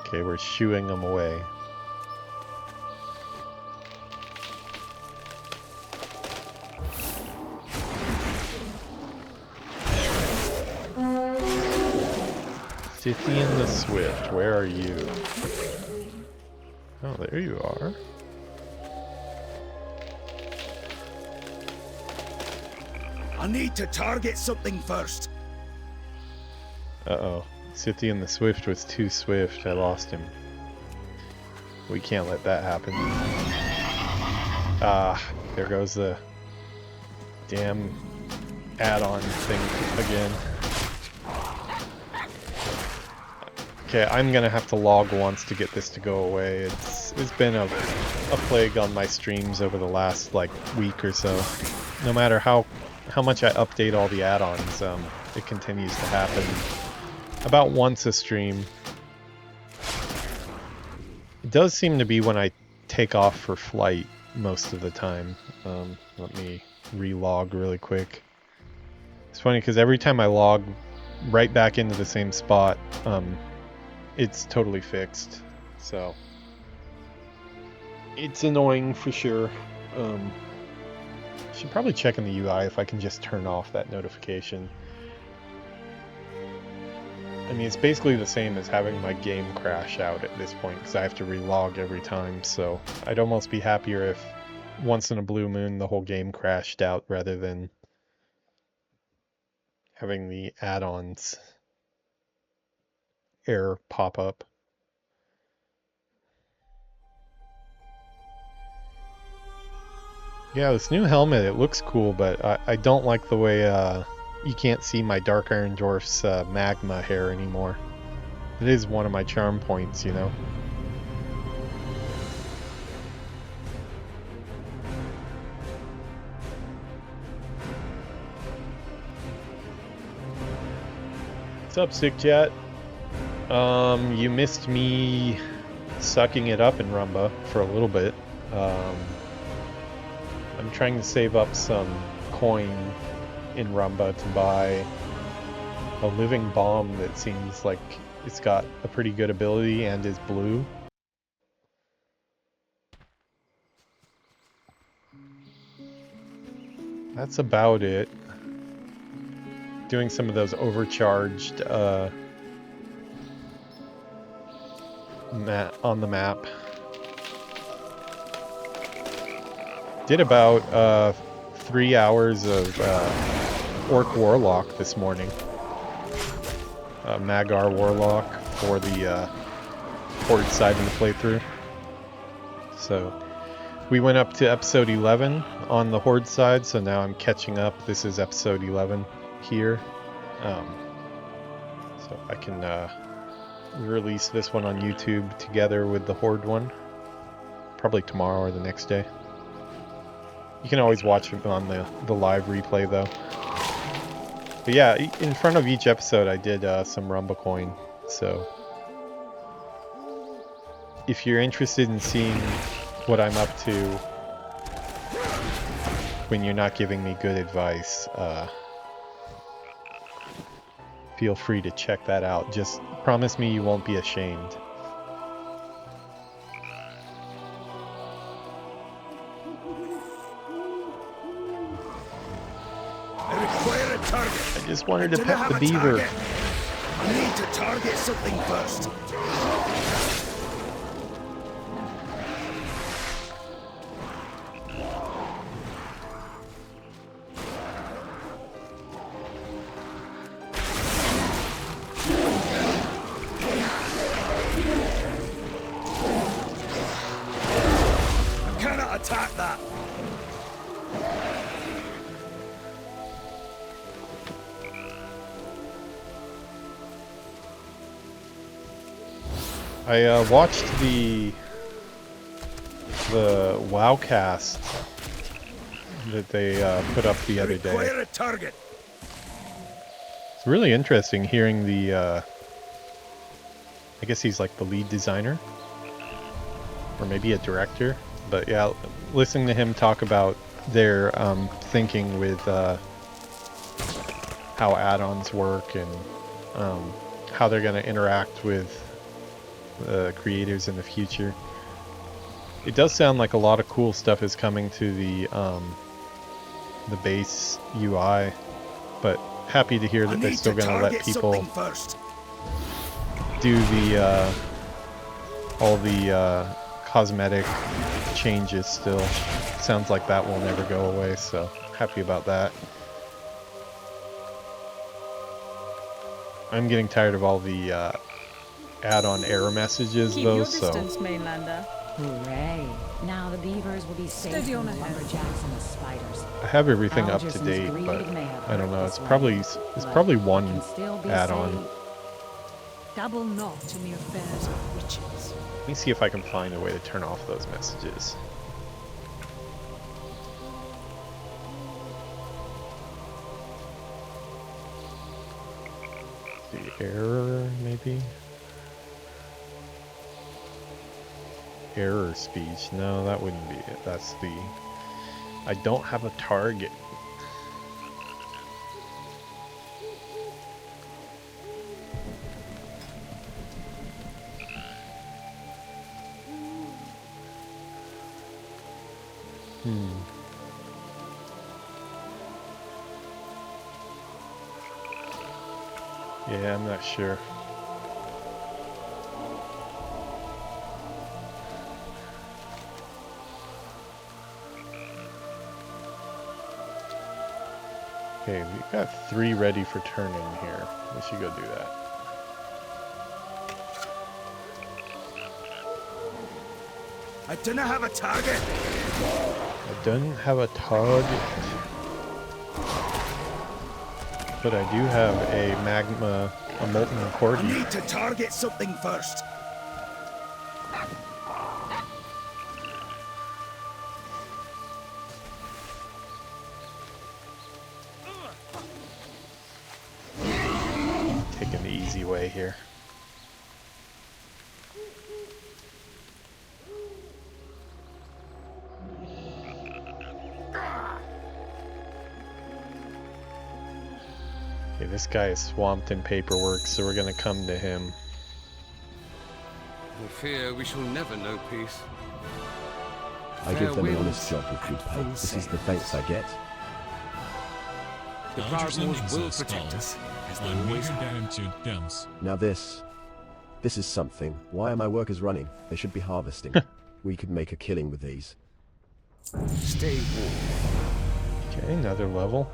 Okay, we're shooing them away. Xdefiant the Swift, where are you? Oh, there you are. I need to target something first. Uh-oh. Xdefiant the Swift was too swift. I lost him. We can't let that happen. Ah, there goes the damn add-on thing again. Okay, I'm gonna have to log once to get this to go away. It's been a plague on my streams over the last like week or so. No matter how much I update all the add-ons, it continues to happen about once a stream. It does seem to be when I take off for flight most of the time. Let me re-log really quick. It's funny because every time I log right back into the same spot, it's totally fixed, so it's annoying for sure. Should probably check in the UI if I can just turn off that notification. I mean, it's basically the same as having my game crash out at this point because I have to relog every time, so I'd almost be happier if once in a blue moon the whole game crashed out rather than having the add-ons error pop up. Yeah, this new helmet, it looks cool, but I don't like the way you can't see my Dark Iron Dwarf's magma hair anymore. It is one of my charm points, you know. What's up, Sick Jet? You missed me sucking it up in Rumba for a little bit. I'm trying to save up some coin in Rumba to buy a living bomb that seems like it's got a pretty good ability and is blue. That's about it. Doing some of those overcharged on the map. Did about 3 hours of Orc Warlock this morning. Magar Warlock for the Horde side of the playthrough. So we went up to episode 11 on the Horde side, so now I'm catching up. This is episode 11 here. So I can release this one on YouTube together with the Horde one. Probably tomorrow or the next day. You can always watch it on the live replay though. But yeah, in front of each episode I did some Rumba coin, so if you're interested in seeing what I'm up to when you're not giving me good advice, feel free to check that out. Just promise me you won't be ashamed. I just wanted to pet the beaver. I need to target something first. I cannot attack that. I watched the WoWcast that they put up the other day. It's really interesting hearing the I guess he's like the lead designer or maybe a director, but yeah, listening to him talk about their thinking with how add-ons work and how they're going to interact with creators in the future. It does sound like a lot of cool stuff is coming to the base UI, but happy to hear that they're still going to let people do the all the cosmetic changes still. Sounds like that will never go away, so happy about that. I'm getting tired of all the add-on error messages though, so Mainlander. Hooray! Now the beavers will be safe from the lumberjacks and the spiders. I have everything up to date, but I don't know. It's probably one add-on. Dabble not in the affairs of witches. Let me see if I can find a way to turn off those messages. The error, maybe? Error speech. No, that wouldn't be it. That's the... I don't have a target. Yeah, I'm not sure. Okay, we got 3 ready for turning here. We should go do that. I do not have a target. I don't have a target. But I do have a magma, a molten I Horde. need to target something first. Taking the easy way here. Okay, this guy is swamped in paperwork, so we're gonna come to him. I fear we shall never know peace. I give them an honest job with good pay. This is the thanks I get. The Proudmores will protect us, as they always have. Now this is something. Why are my workers running? They should be harvesting. We could make a killing with these. Stay warm. Okay, another level.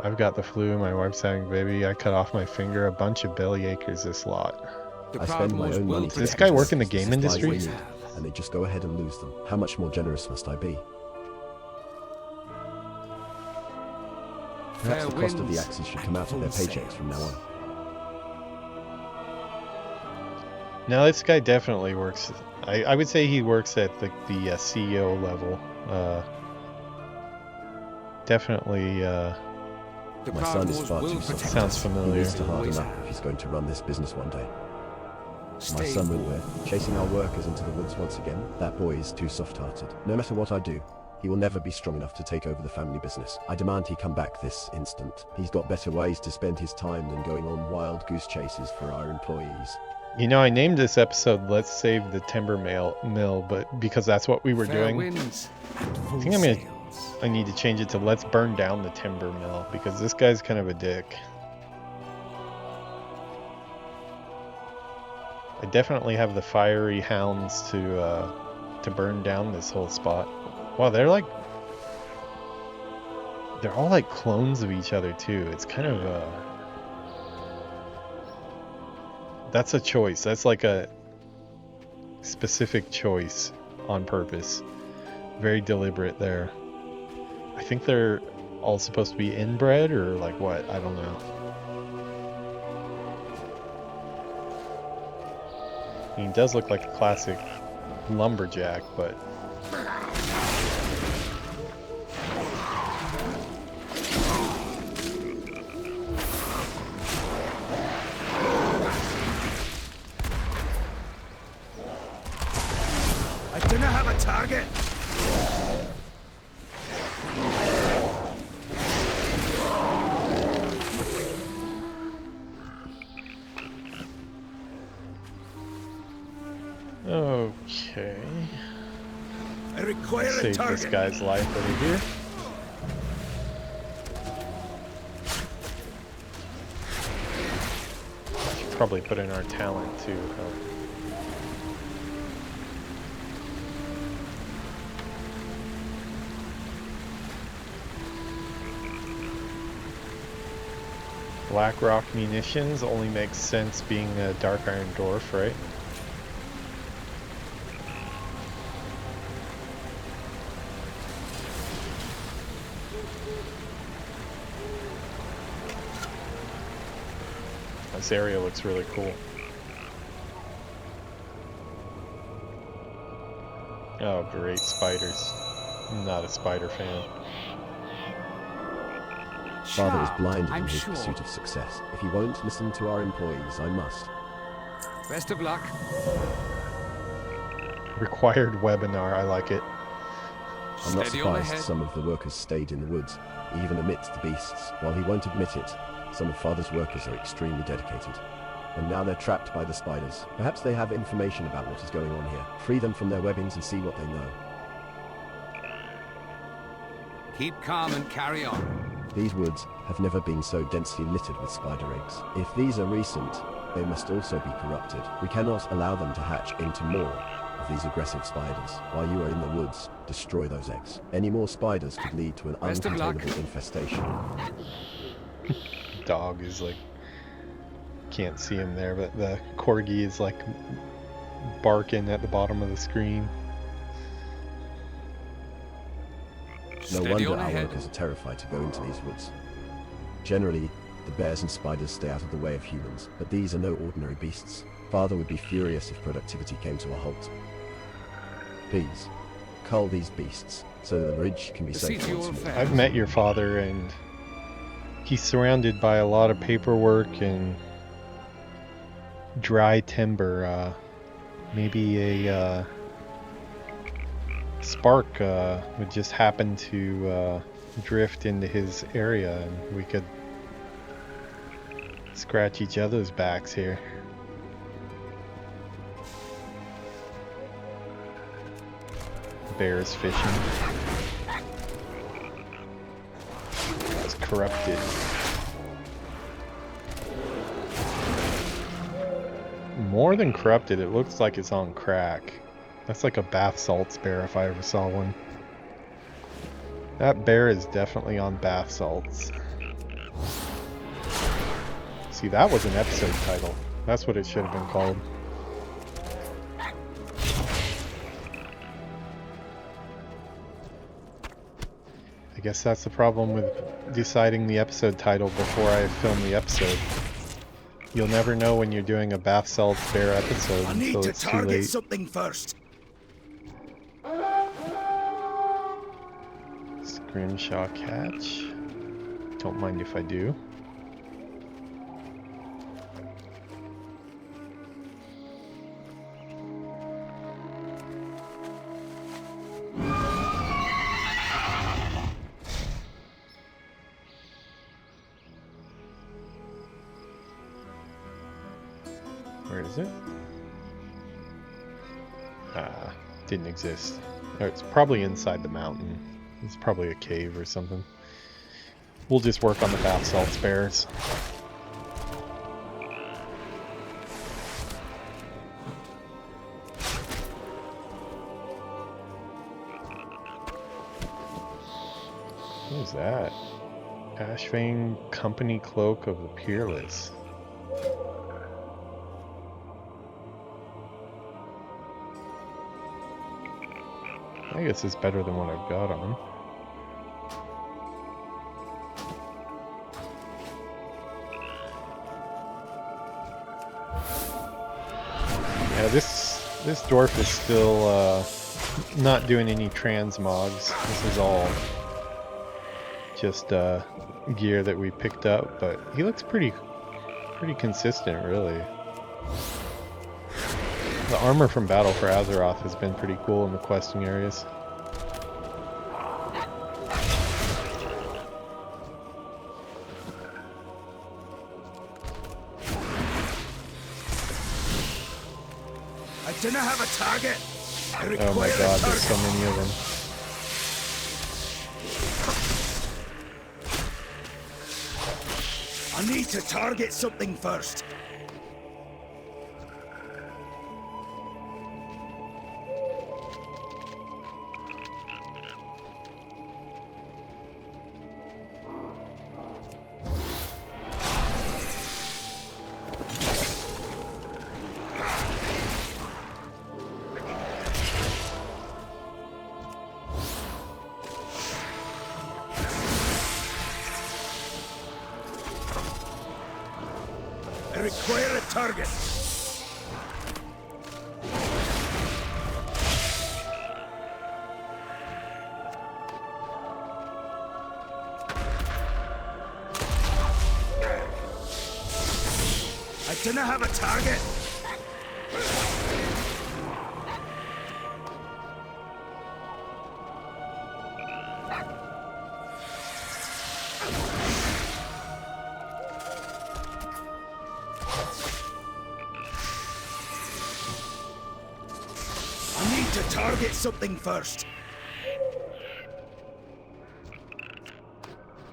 I've got the flu, my wife's having a baby, I cut off my finger, a bunch of belly acres this lot. I spend my own money. Does this guy work in the game industry? And they just go ahead and lose them. How much more generous must I be? Perhaps the cost of the axes should come out of their paychecks from now on. No, this guy definitely works. I would say he works at the CEO level. Definitely. My son is far too soft. Sounds familiar. He needs to harden up if he's going to run this business one day. My son went where? Chasing our workers into the woods once again? That boy is too soft-hearted. No matter what I do, he will never be strong enough to take over the family business. I demand he come back this instant. He's got better ways to spend his time than going on wild goose chases for our employees. You know, I named this episode "Let's Save the Timbermill," but because that's what we were doing, I think I need to change it to "Let's Burn Down the Timbermill" because this guy's kind of a dick. I definitely have the fiery hounds to burn down this whole spot. Wow, they're all like clones of each other too. It's kind of that's a choice. That's like a specific choice on purpose. Very deliberate there. I think they're all supposed to be inbred or like what? I don't know. He does look like a classic lumberjack, but I do not have a target. okay. I require a Save target. this guy's life over here. Should probably put in our talent too. Black Rock munitions only makes sense being a Dark Iron Dwarf, right? This area looks really cool. Oh great, spiders. I'm not a spider fan. Father is blinded in his pursuit of success. If he won't listen to our employees, I must. Best of luck. Required webinar, I like it. I'm not surprised some of the workers stayed in the woods, even amidst the beasts. While he won't admit it, some of Father's workers are extremely dedicated. And now they're trapped by the spiders. Perhaps they have information about what is going on here. Free them from their webbings and see what they know. Keep calm and carry on. These woods have never been so densely littered with spider eggs. If these are recent, they must also be corrupted. We cannot allow them to hatch into more of these aggressive spiders. While you are in the woods, Destroy those eggs. Any more spiders could lead to an Best of luck. uncontainable infestation. Dog is like, can't see him there, but the corgi is like barking at the bottom of the screen. No wonder our workers are terrified to go into these woods. Generally, the bears and spiders stay out of the way of humans, but these are no ordinary beasts. Father would be furious if productivity came to a halt. Please, cull these beasts, so that the ridge can be safe once more. I've met your father, and he's surrounded by a lot of paperwork and dry timber. Maybe a spark would just happen to drift into his area, and we could scratch each other's backs here. Bears fishing. It's corrupted. More than corrupted, it looks like it's on crack. That's like a bath salts bear if I ever saw one. That bear is definitely on bath salts. See, that was an episode title. That's what it should have been called. I guess that's the problem with deciding the episode title before I film the episode. You'll never know when you're doing a bath salts bear episode until it's too late. I need to target something first. Scrimshaw catch. Don't mind if I do. Where is it? Didn't exist. Or it's probably inside the mountain. It's probably a cave or something. We'll just work on the bath salts bears. What is that? Ashfang Company Cloak of the Peerless. I guess it's better than what I've got on. Yeah, this dwarf is still not doing any transmogs. This is all just gear that we picked up, but he looks pretty consistent, really. The armor from Battle for Azeroth has been pretty cool in the questing areas. I do not have a target. Oh my god, there's so many of them. I need to target something first. I require a target. I do not have a target. Target something first.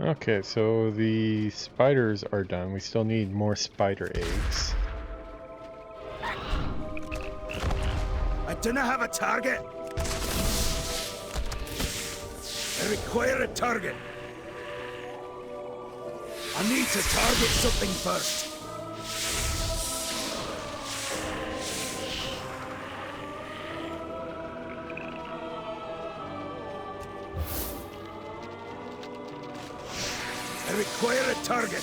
Okay, so the spiders are done. We still need more spider eggs. I do not have a target. I require a target. I need to target something first. I require a target.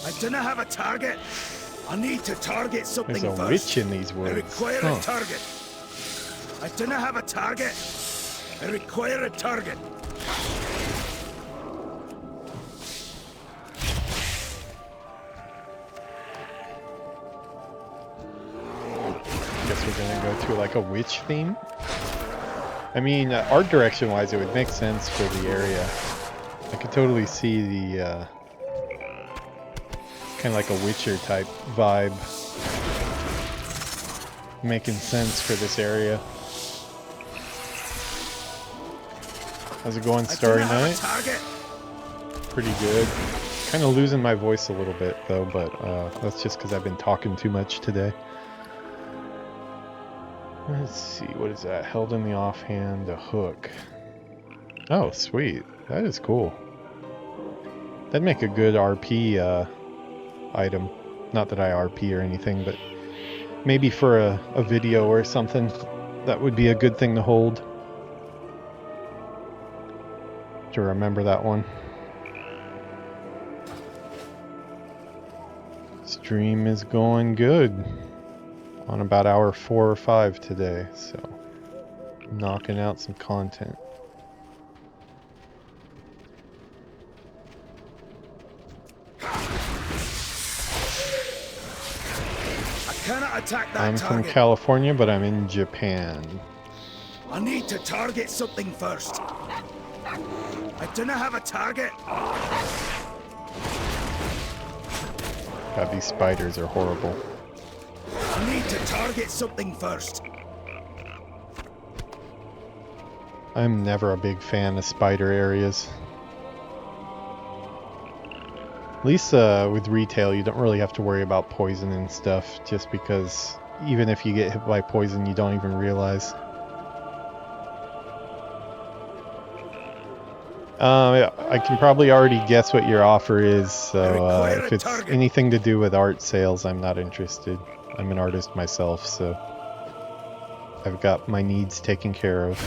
I do not have a target. I need to target something There's a first. witch in these woods. I require a target. I do not have a target. I require a target. Guess we're gonna go to like a witch theme. I mean, art direction wise, it would make sense for the area. I could totally see the kind of like a Witcher type vibe making sense for this area. How's it going, Starry Night? Pretty good. Kind of losing my voice a little bit though, but that's just because I've been talking too much today. Let's see, what is that? Held in the offhand, a hook. Oh, sweet. That is cool. That'd make a good RP item. Not that I RP or anything, but maybe for a video or something, that would be a good thing to hold. To remember that one. Stream is going good. On about hour 4 or 5 today, so knocking out some content. Cannot attack that I'm target. from California, but I'm in Japan. I need to target something first. I do not have a target. God, these spiders are horrible. I need to target something first. I'm never a big fan of spider areas. At least with retail, you don't really have to worry about poison and stuff, just because even if you get hit by poison, you don't even realize. I can probably already guess what your offer is, so if it's anything to do with art sales, I'm not interested. I'm an artist myself, so I've got my needs taken care of.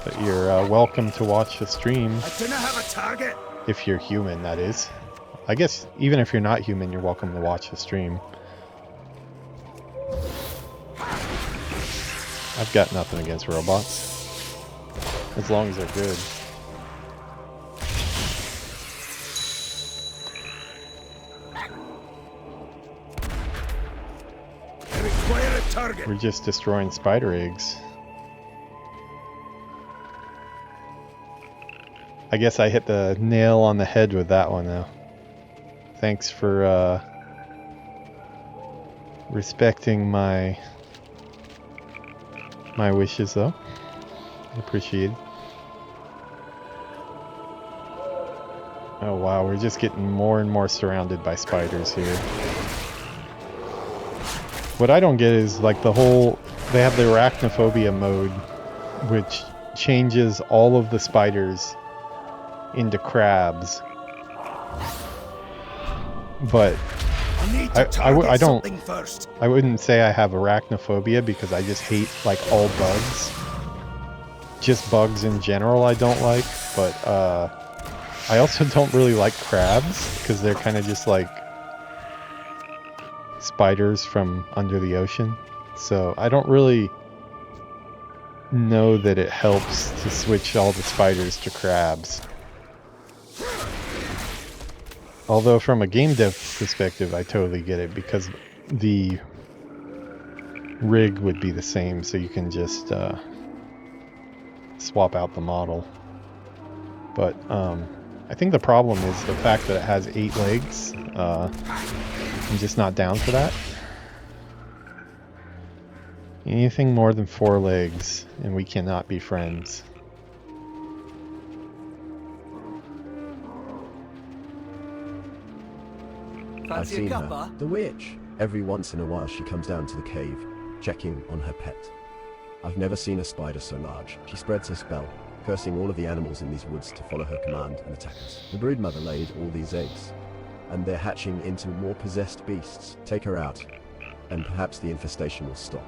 But you're welcome to watch the stream. I do not have a target. If you're human, that is. I guess even if you're not human, you're welcome to watch the stream. I've got nothing against robots, as long as they're good. I require a target. We're just destroying spider eggs. I guess I hit the nail on the head with that one, though. Thanks for respecting my wishes, though. Appreciate it. Oh wow, we're just getting more and more surrounded by spiders here. What I don't get is like the whole... They have the arachnophobia mode, which changes all of the spiders into crabs. But I don't... First. I wouldn't say I have arachnophobia because I just hate like all bugs. Just bugs in general I don't like, but I also don't really like crabs because they're kind of just like spiders from under the ocean. So I don't really know that it helps to switch all the spiders to crabs. Although from a game dev perspective, I totally get it because the rig would be the same, so you can just swap out the model. But I think the problem is the fact that it has 8 legs. I'm just not down for that. Anything more than 4 legs, and we cannot be friends. I've seen her, the witch. Every once in a while she comes down to the cave, checking on her pet. I've never seen a spider so large. She spreads her spell, cursing all of the animals in these woods to follow her command and attack us. The broodmother laid all these eggs, and they're hatching into more possessed beasts. Take her out, and perhaps the infestation will stop.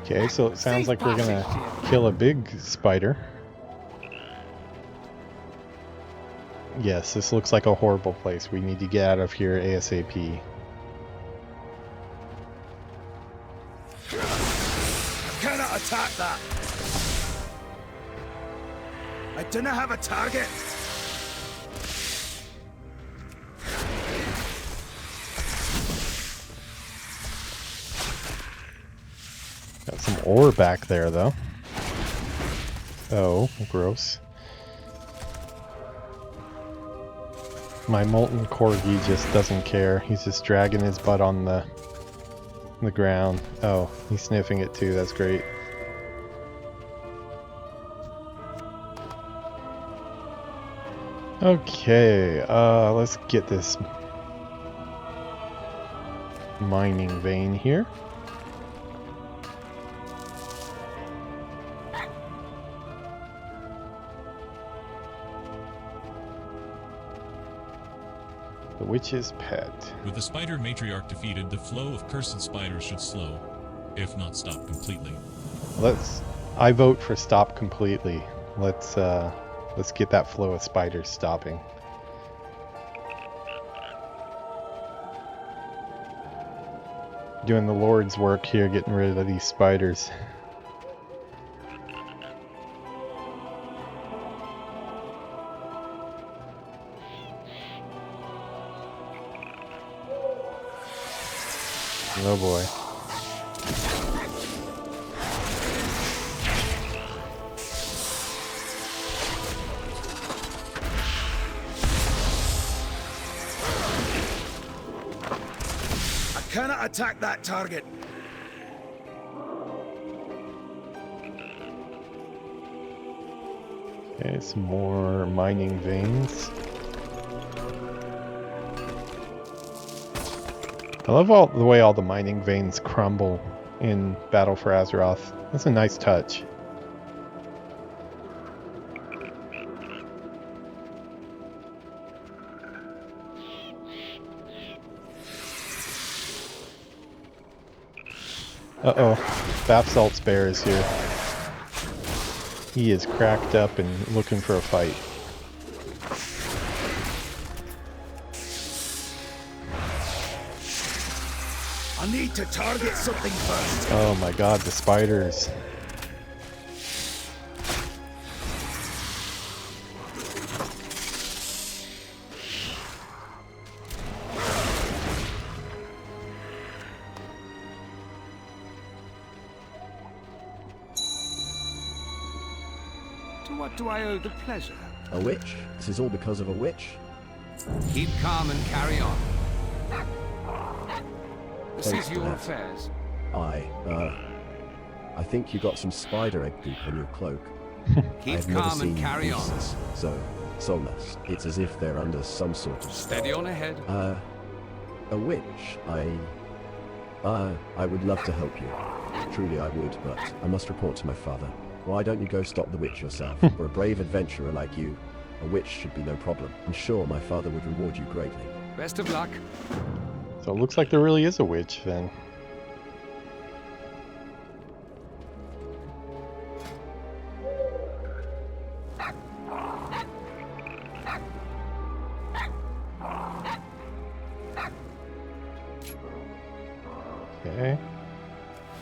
Okay, so it sounds like we're gonna kill a big spider. Yes, this looks like a horrible place. We need to get out of here ASAP. I cannot attack that. I do not have a target. Got some ore back there, though. Oh, gross. My molten corgi just doesn't care. He's just dragging his butt on the ground. Oh, he's sniffing it too. That's great. Okay, let's get this mining vein here. The witch's pet. With the spider matriarch defeated, the flow of cursed spiders should slow, if not stop completely. I vote for stop completely. Let's get that flow of spiders stopping. Doing the Lord's work here, getting rid of these spiders. Oh boy. I cannot attack that target. Okay, some more mining veins. I love the way all the mining veins crumble in Battle for Azeroth. That's a nice touch. Uh-oh. Bath Salt's bear is here. He is cracked up and looking for a fight. I need to target something first. Oh my god, the spiders. To what do I owe the pleasure? A witch? This is all because of a witch? Keep calm and carry on. This Thanks is for your that. affairs. I think you got some spider egg goop on your cloak. Keep I've never calm and seen carry on. beasts so soulless. It's as if they're under some sort of Steady on ahead. A witch. I would love to help you. Truly I would, but I must report to my father. Why don't you go stop the witch yourself? For a brave adventurer like you, a witch should be no problem. I'm sure my father would reward you greatly. Best of luck. So it looks like there really is a witch then. Okay.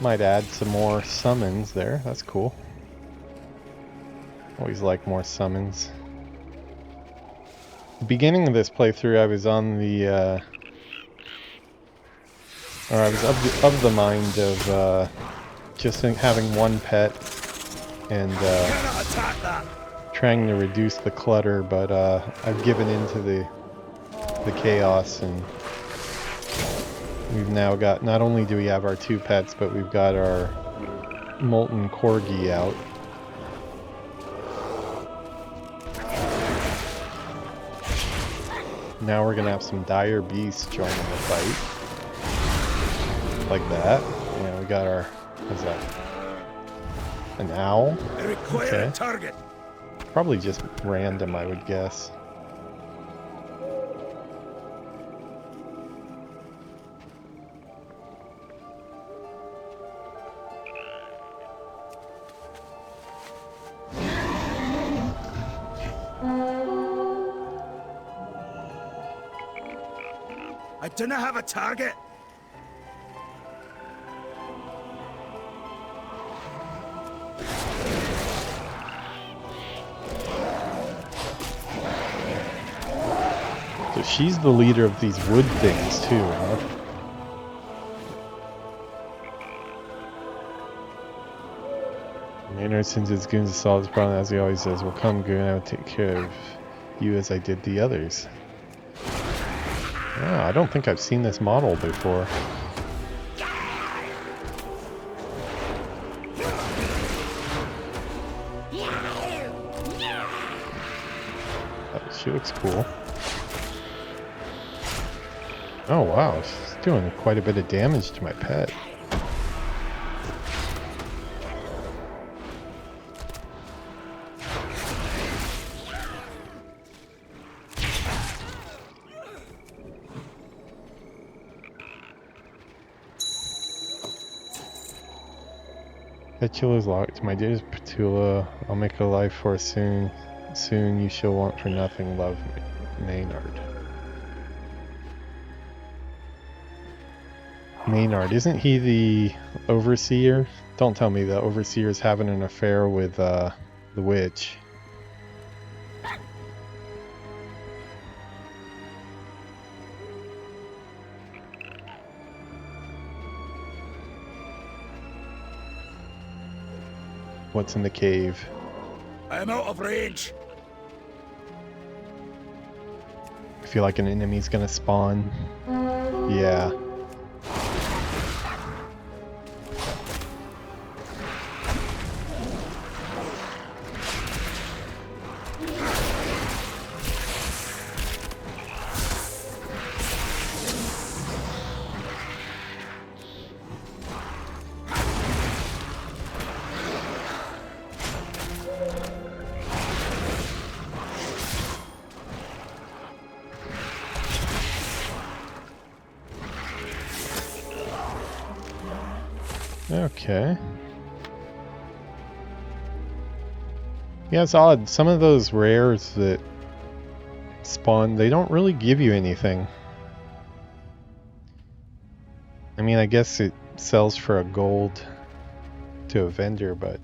Might add some more summons there. That's cool. Always like more summons. Beginning of this playthrough, I was on the, or I was of the mind of just having one pet and trying to reduce the clutter, but I've given into the chaos, and we've now got, not only do we have our 2 pets, but we've got our molten corgi out. Now we're gonna have some dire beasts joining the fight. Like that. Yeah, we got our What's that? An owl? I require Okay. a target. Probably just random, I would guess. I do not have a target. So she's the leader of these wood things too, huh? Maynard sends his goons to solve this problem as he always says, "Well, come, goon, I will take care of you as I did the others." Ah, I don't think I've seen this model before. Oh, she looks cool. Oh wow, she's doing quite a bit of damage to my pet. Petula's locked. My dearest Petula, I'll make a life for her soon. Soon you shall want for nothing. Love, Maynard. Maynard, isn't he the overseer? Don't tell me the overseer is having an affair with the witch. What's in the cave? I am out of range. I feel like an enemy's gonna spawn. Yeah. Okay. Yeah, it's odd. Some of those rares that spawn, they don't really give you anything. I mean, I guess it sells for a gold to a vendor, but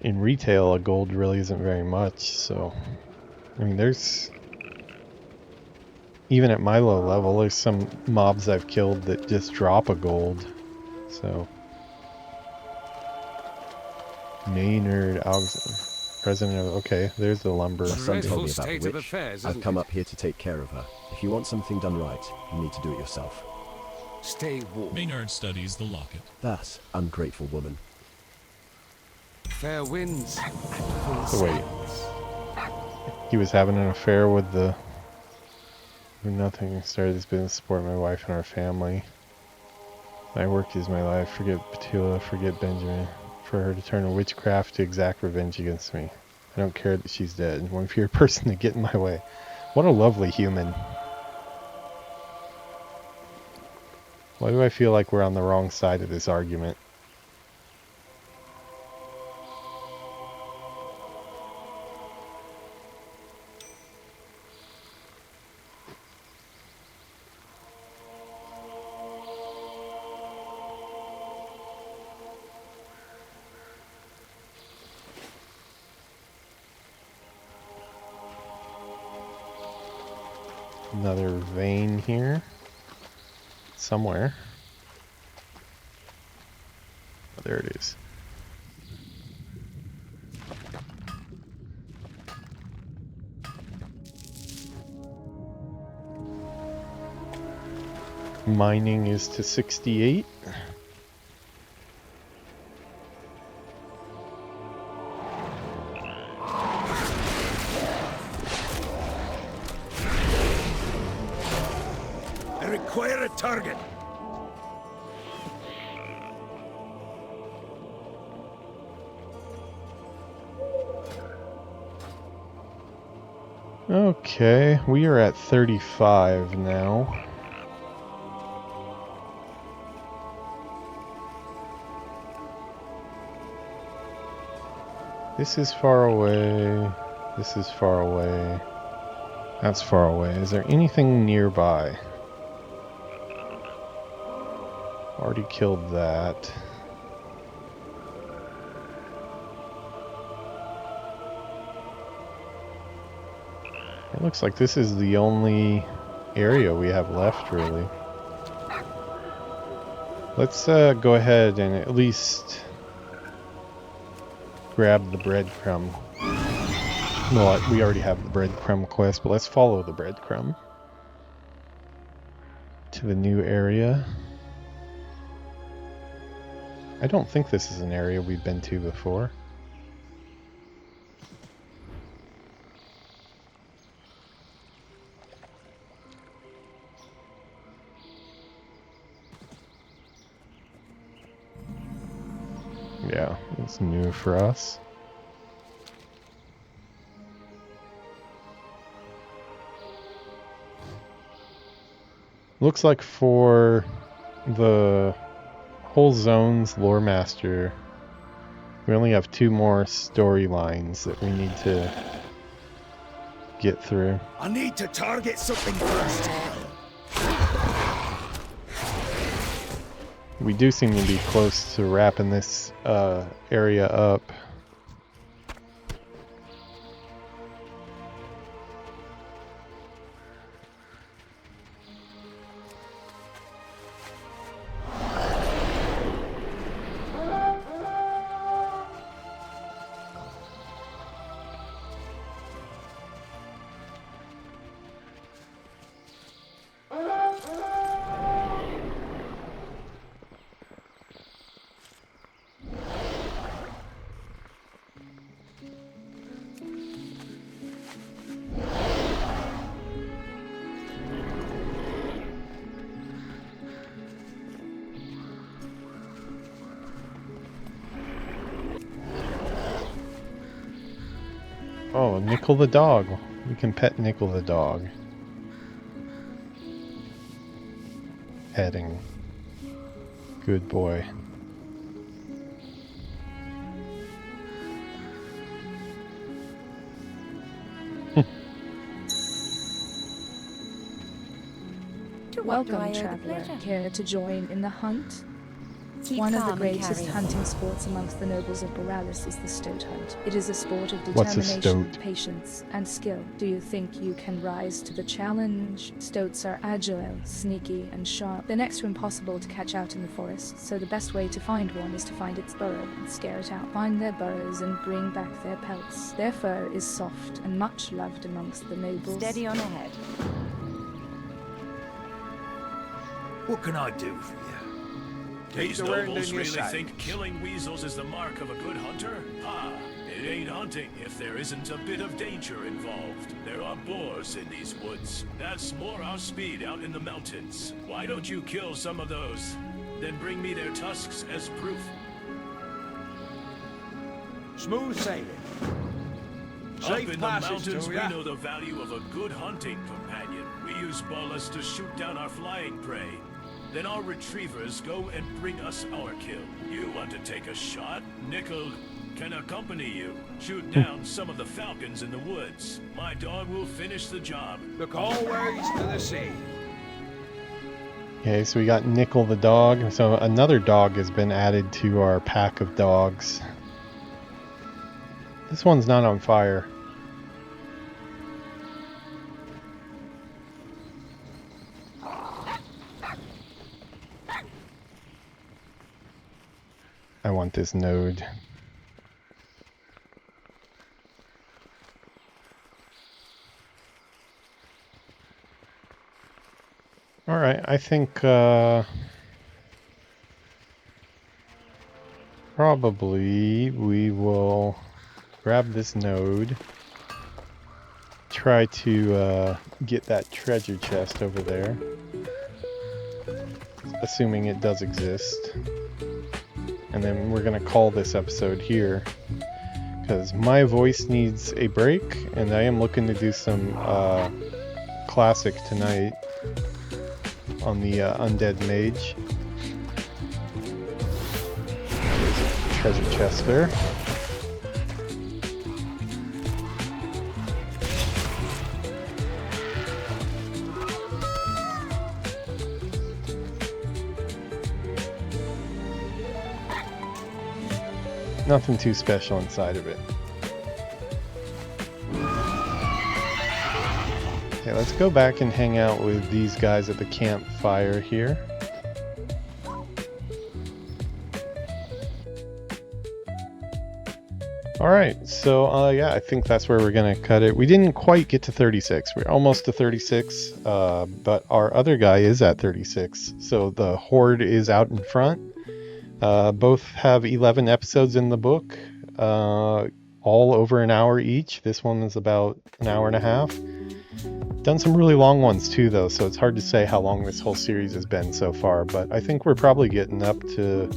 in retail, a gold really isn't very much, so... I mean, there's... Even at my low level, there's some mobs I've killed that just drop a gold. So, Maynard, president of, okay, there's the lumber. My son told me about the witch. I've come up here to take care of her. If you want something done right, you need to do it yourself. Stay warm. Maynard studies the locket. That ungrateful woman. Fair winds. So wait, he was having an affair with the... Nothing, started this business to support my wife and our family. My work is my life. Forget Petula, forget Benjamin. For her to turn to witchcraft to exact revenge against me. I don't care that she's dead. One fewer person to get in my way. What a lovely human. Why do I feel like we're on the wrong side of this argument? Another vein here. Somewhere. Oh, there it is. Mining is to 68. I require a target. Okay, we are at 35 now. This is far away. This is far away. That's far away. Is there anything nearby? Already killed that. It looks like this is the only area we have left, really. Let's go ahead and at least grab the breadcrumb. Well, we already have the breadcrumb quest, but let's follow the breadcrumb to the new area. I don't think this is an area we've been to before. Yeah, it's new for us. Looks like for the whole zone's lore master, we only have 2 more storylines that we need to get through. I need to target something first. We do seem to be close to wrapping this area up. Oh, Nickel the dog. We can pet Nickel the dog. Petting. Good boy. Welcome, traveler. Care to join in the hunt? One of the greatest hunting sports amongst the nobles of Borealis is the stoat hunt. It is a sport of determination, patience, and skill. Do you think you can rise to the challenge? Stoats are agile, sneaky, and sharp. They're next to impossible to catch out in the forest, so the best way to find one is to find its burrow and scare it out. Find their burrows and bring back their pelts. Their fur is soft and much loved amongst the nobles. Steady on ahead. What can I do for you? These nobles really think killing weasels is the mark of a good hunter? Ah, it ain't hunting if there isn't a bit of danger involved. There are boars in these woods. That's more our speed out in the mountains. Why don't you kill some of those? Then bring me their tusks as proof. Smooth sailing. Up in the mountains, we know the value of a good hunting companion. We use bolas to shoot down our flying prey. Then our retrievers go and bring us our kill. You want to take a shot? Nickel can accompany you. Shoot down some of the falcons in the woods. My dog will finish the job. Look always to the sea. Okay, so we got Nickel the dog. So another dog has been added to our pack of dogs. This one's not on fire. I want this node. Alright, I think probably we will grab this node, try to get that treasure chest over there, assuming it does exist. And then we're going to call this episode here. because my voice needs a break, and I am looking to do some classic tonight on the Undead Mage. There's a treasure chest there. Nothing too special inside of it. Okay, let's go back and hang out with these guys at the campfire here. Alright, so yeah, I think that's where we're gonna cut it. We didn't quite get to 36. We're almost to 36, but our other guy is at 36. So the Horde is out in front. Both have 11 episodes in the book, all over an hour each. This one is about an hour and a half. Done some really long ones too, though, so it's hard to say how long this whole series has been so far, but I think we're probably getting up to,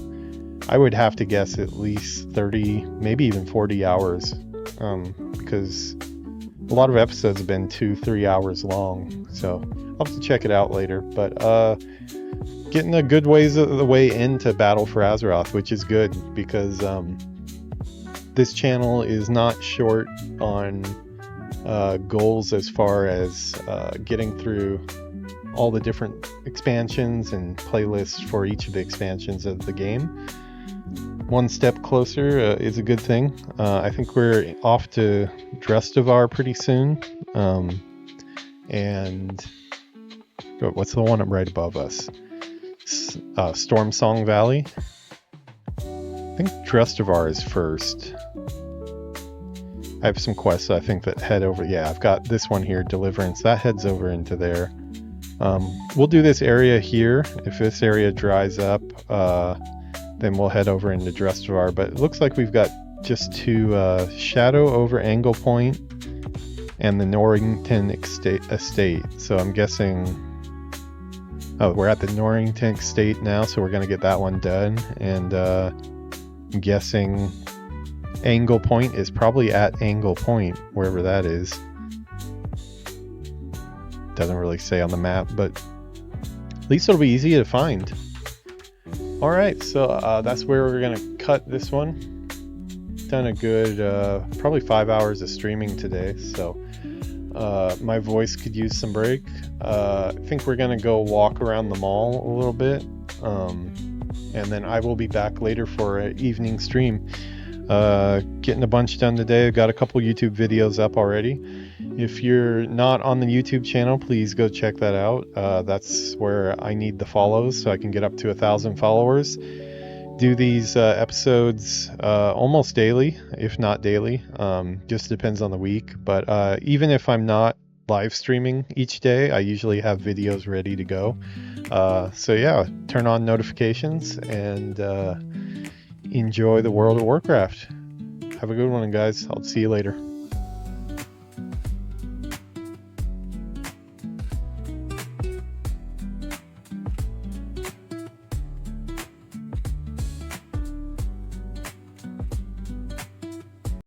I would have to guess, at least 30, maybe even 40 hours, because a lot of episodes have been 2-3 hours long, so I'll have to check it out later. But getting a good ways of the way into Battle for Azeroth, which is good, because this channel is not short on goals as far as getting through all the different expansions and playlists for each of the expansions of the game. One step closer is a good thing. I think we're off to Xdefiant pretty soon. And what's the one right above us? Storm Song Valley. I think Xdefiant is first. I have some quests I think that head over. Yeah, I've got this one here, Deliverance. That heads over into there. We'll do this area here. If this area dries up, then we'll head over into Xdefiant. But it looks like we've got just two, Shadow over Angle Point and the Norrington Estate. So I'm guessing... Oh, we're at the Norrington Estate now, so we're going to get that one done. And I'm guessing Angle Point is probably at Angle Point, wherever that is. Doesn't really say on the map, but at least it'll be easy to find. Alright, so that's where we're going to cut this one. Done a good, probably 5 hours of streaming today, so my voice could use some break. I think we're going to go walk around the mall a little bit, and then I will be back later for an evening stream. Getting a bunch done today. I've got a couple YouTube videos up already. If you're not on the YouTube channel, please go check that out. That's where I need the follows so I can get up to 1,000 followers. Do these episodes almost daily, if not daily. Just depends on the week. But even if I'm not live streaming each day, I usually have videos ready to go. So yeah, turn on notifications and enjoy the World of Warcraft. Have a good one, guys. I'll see you later.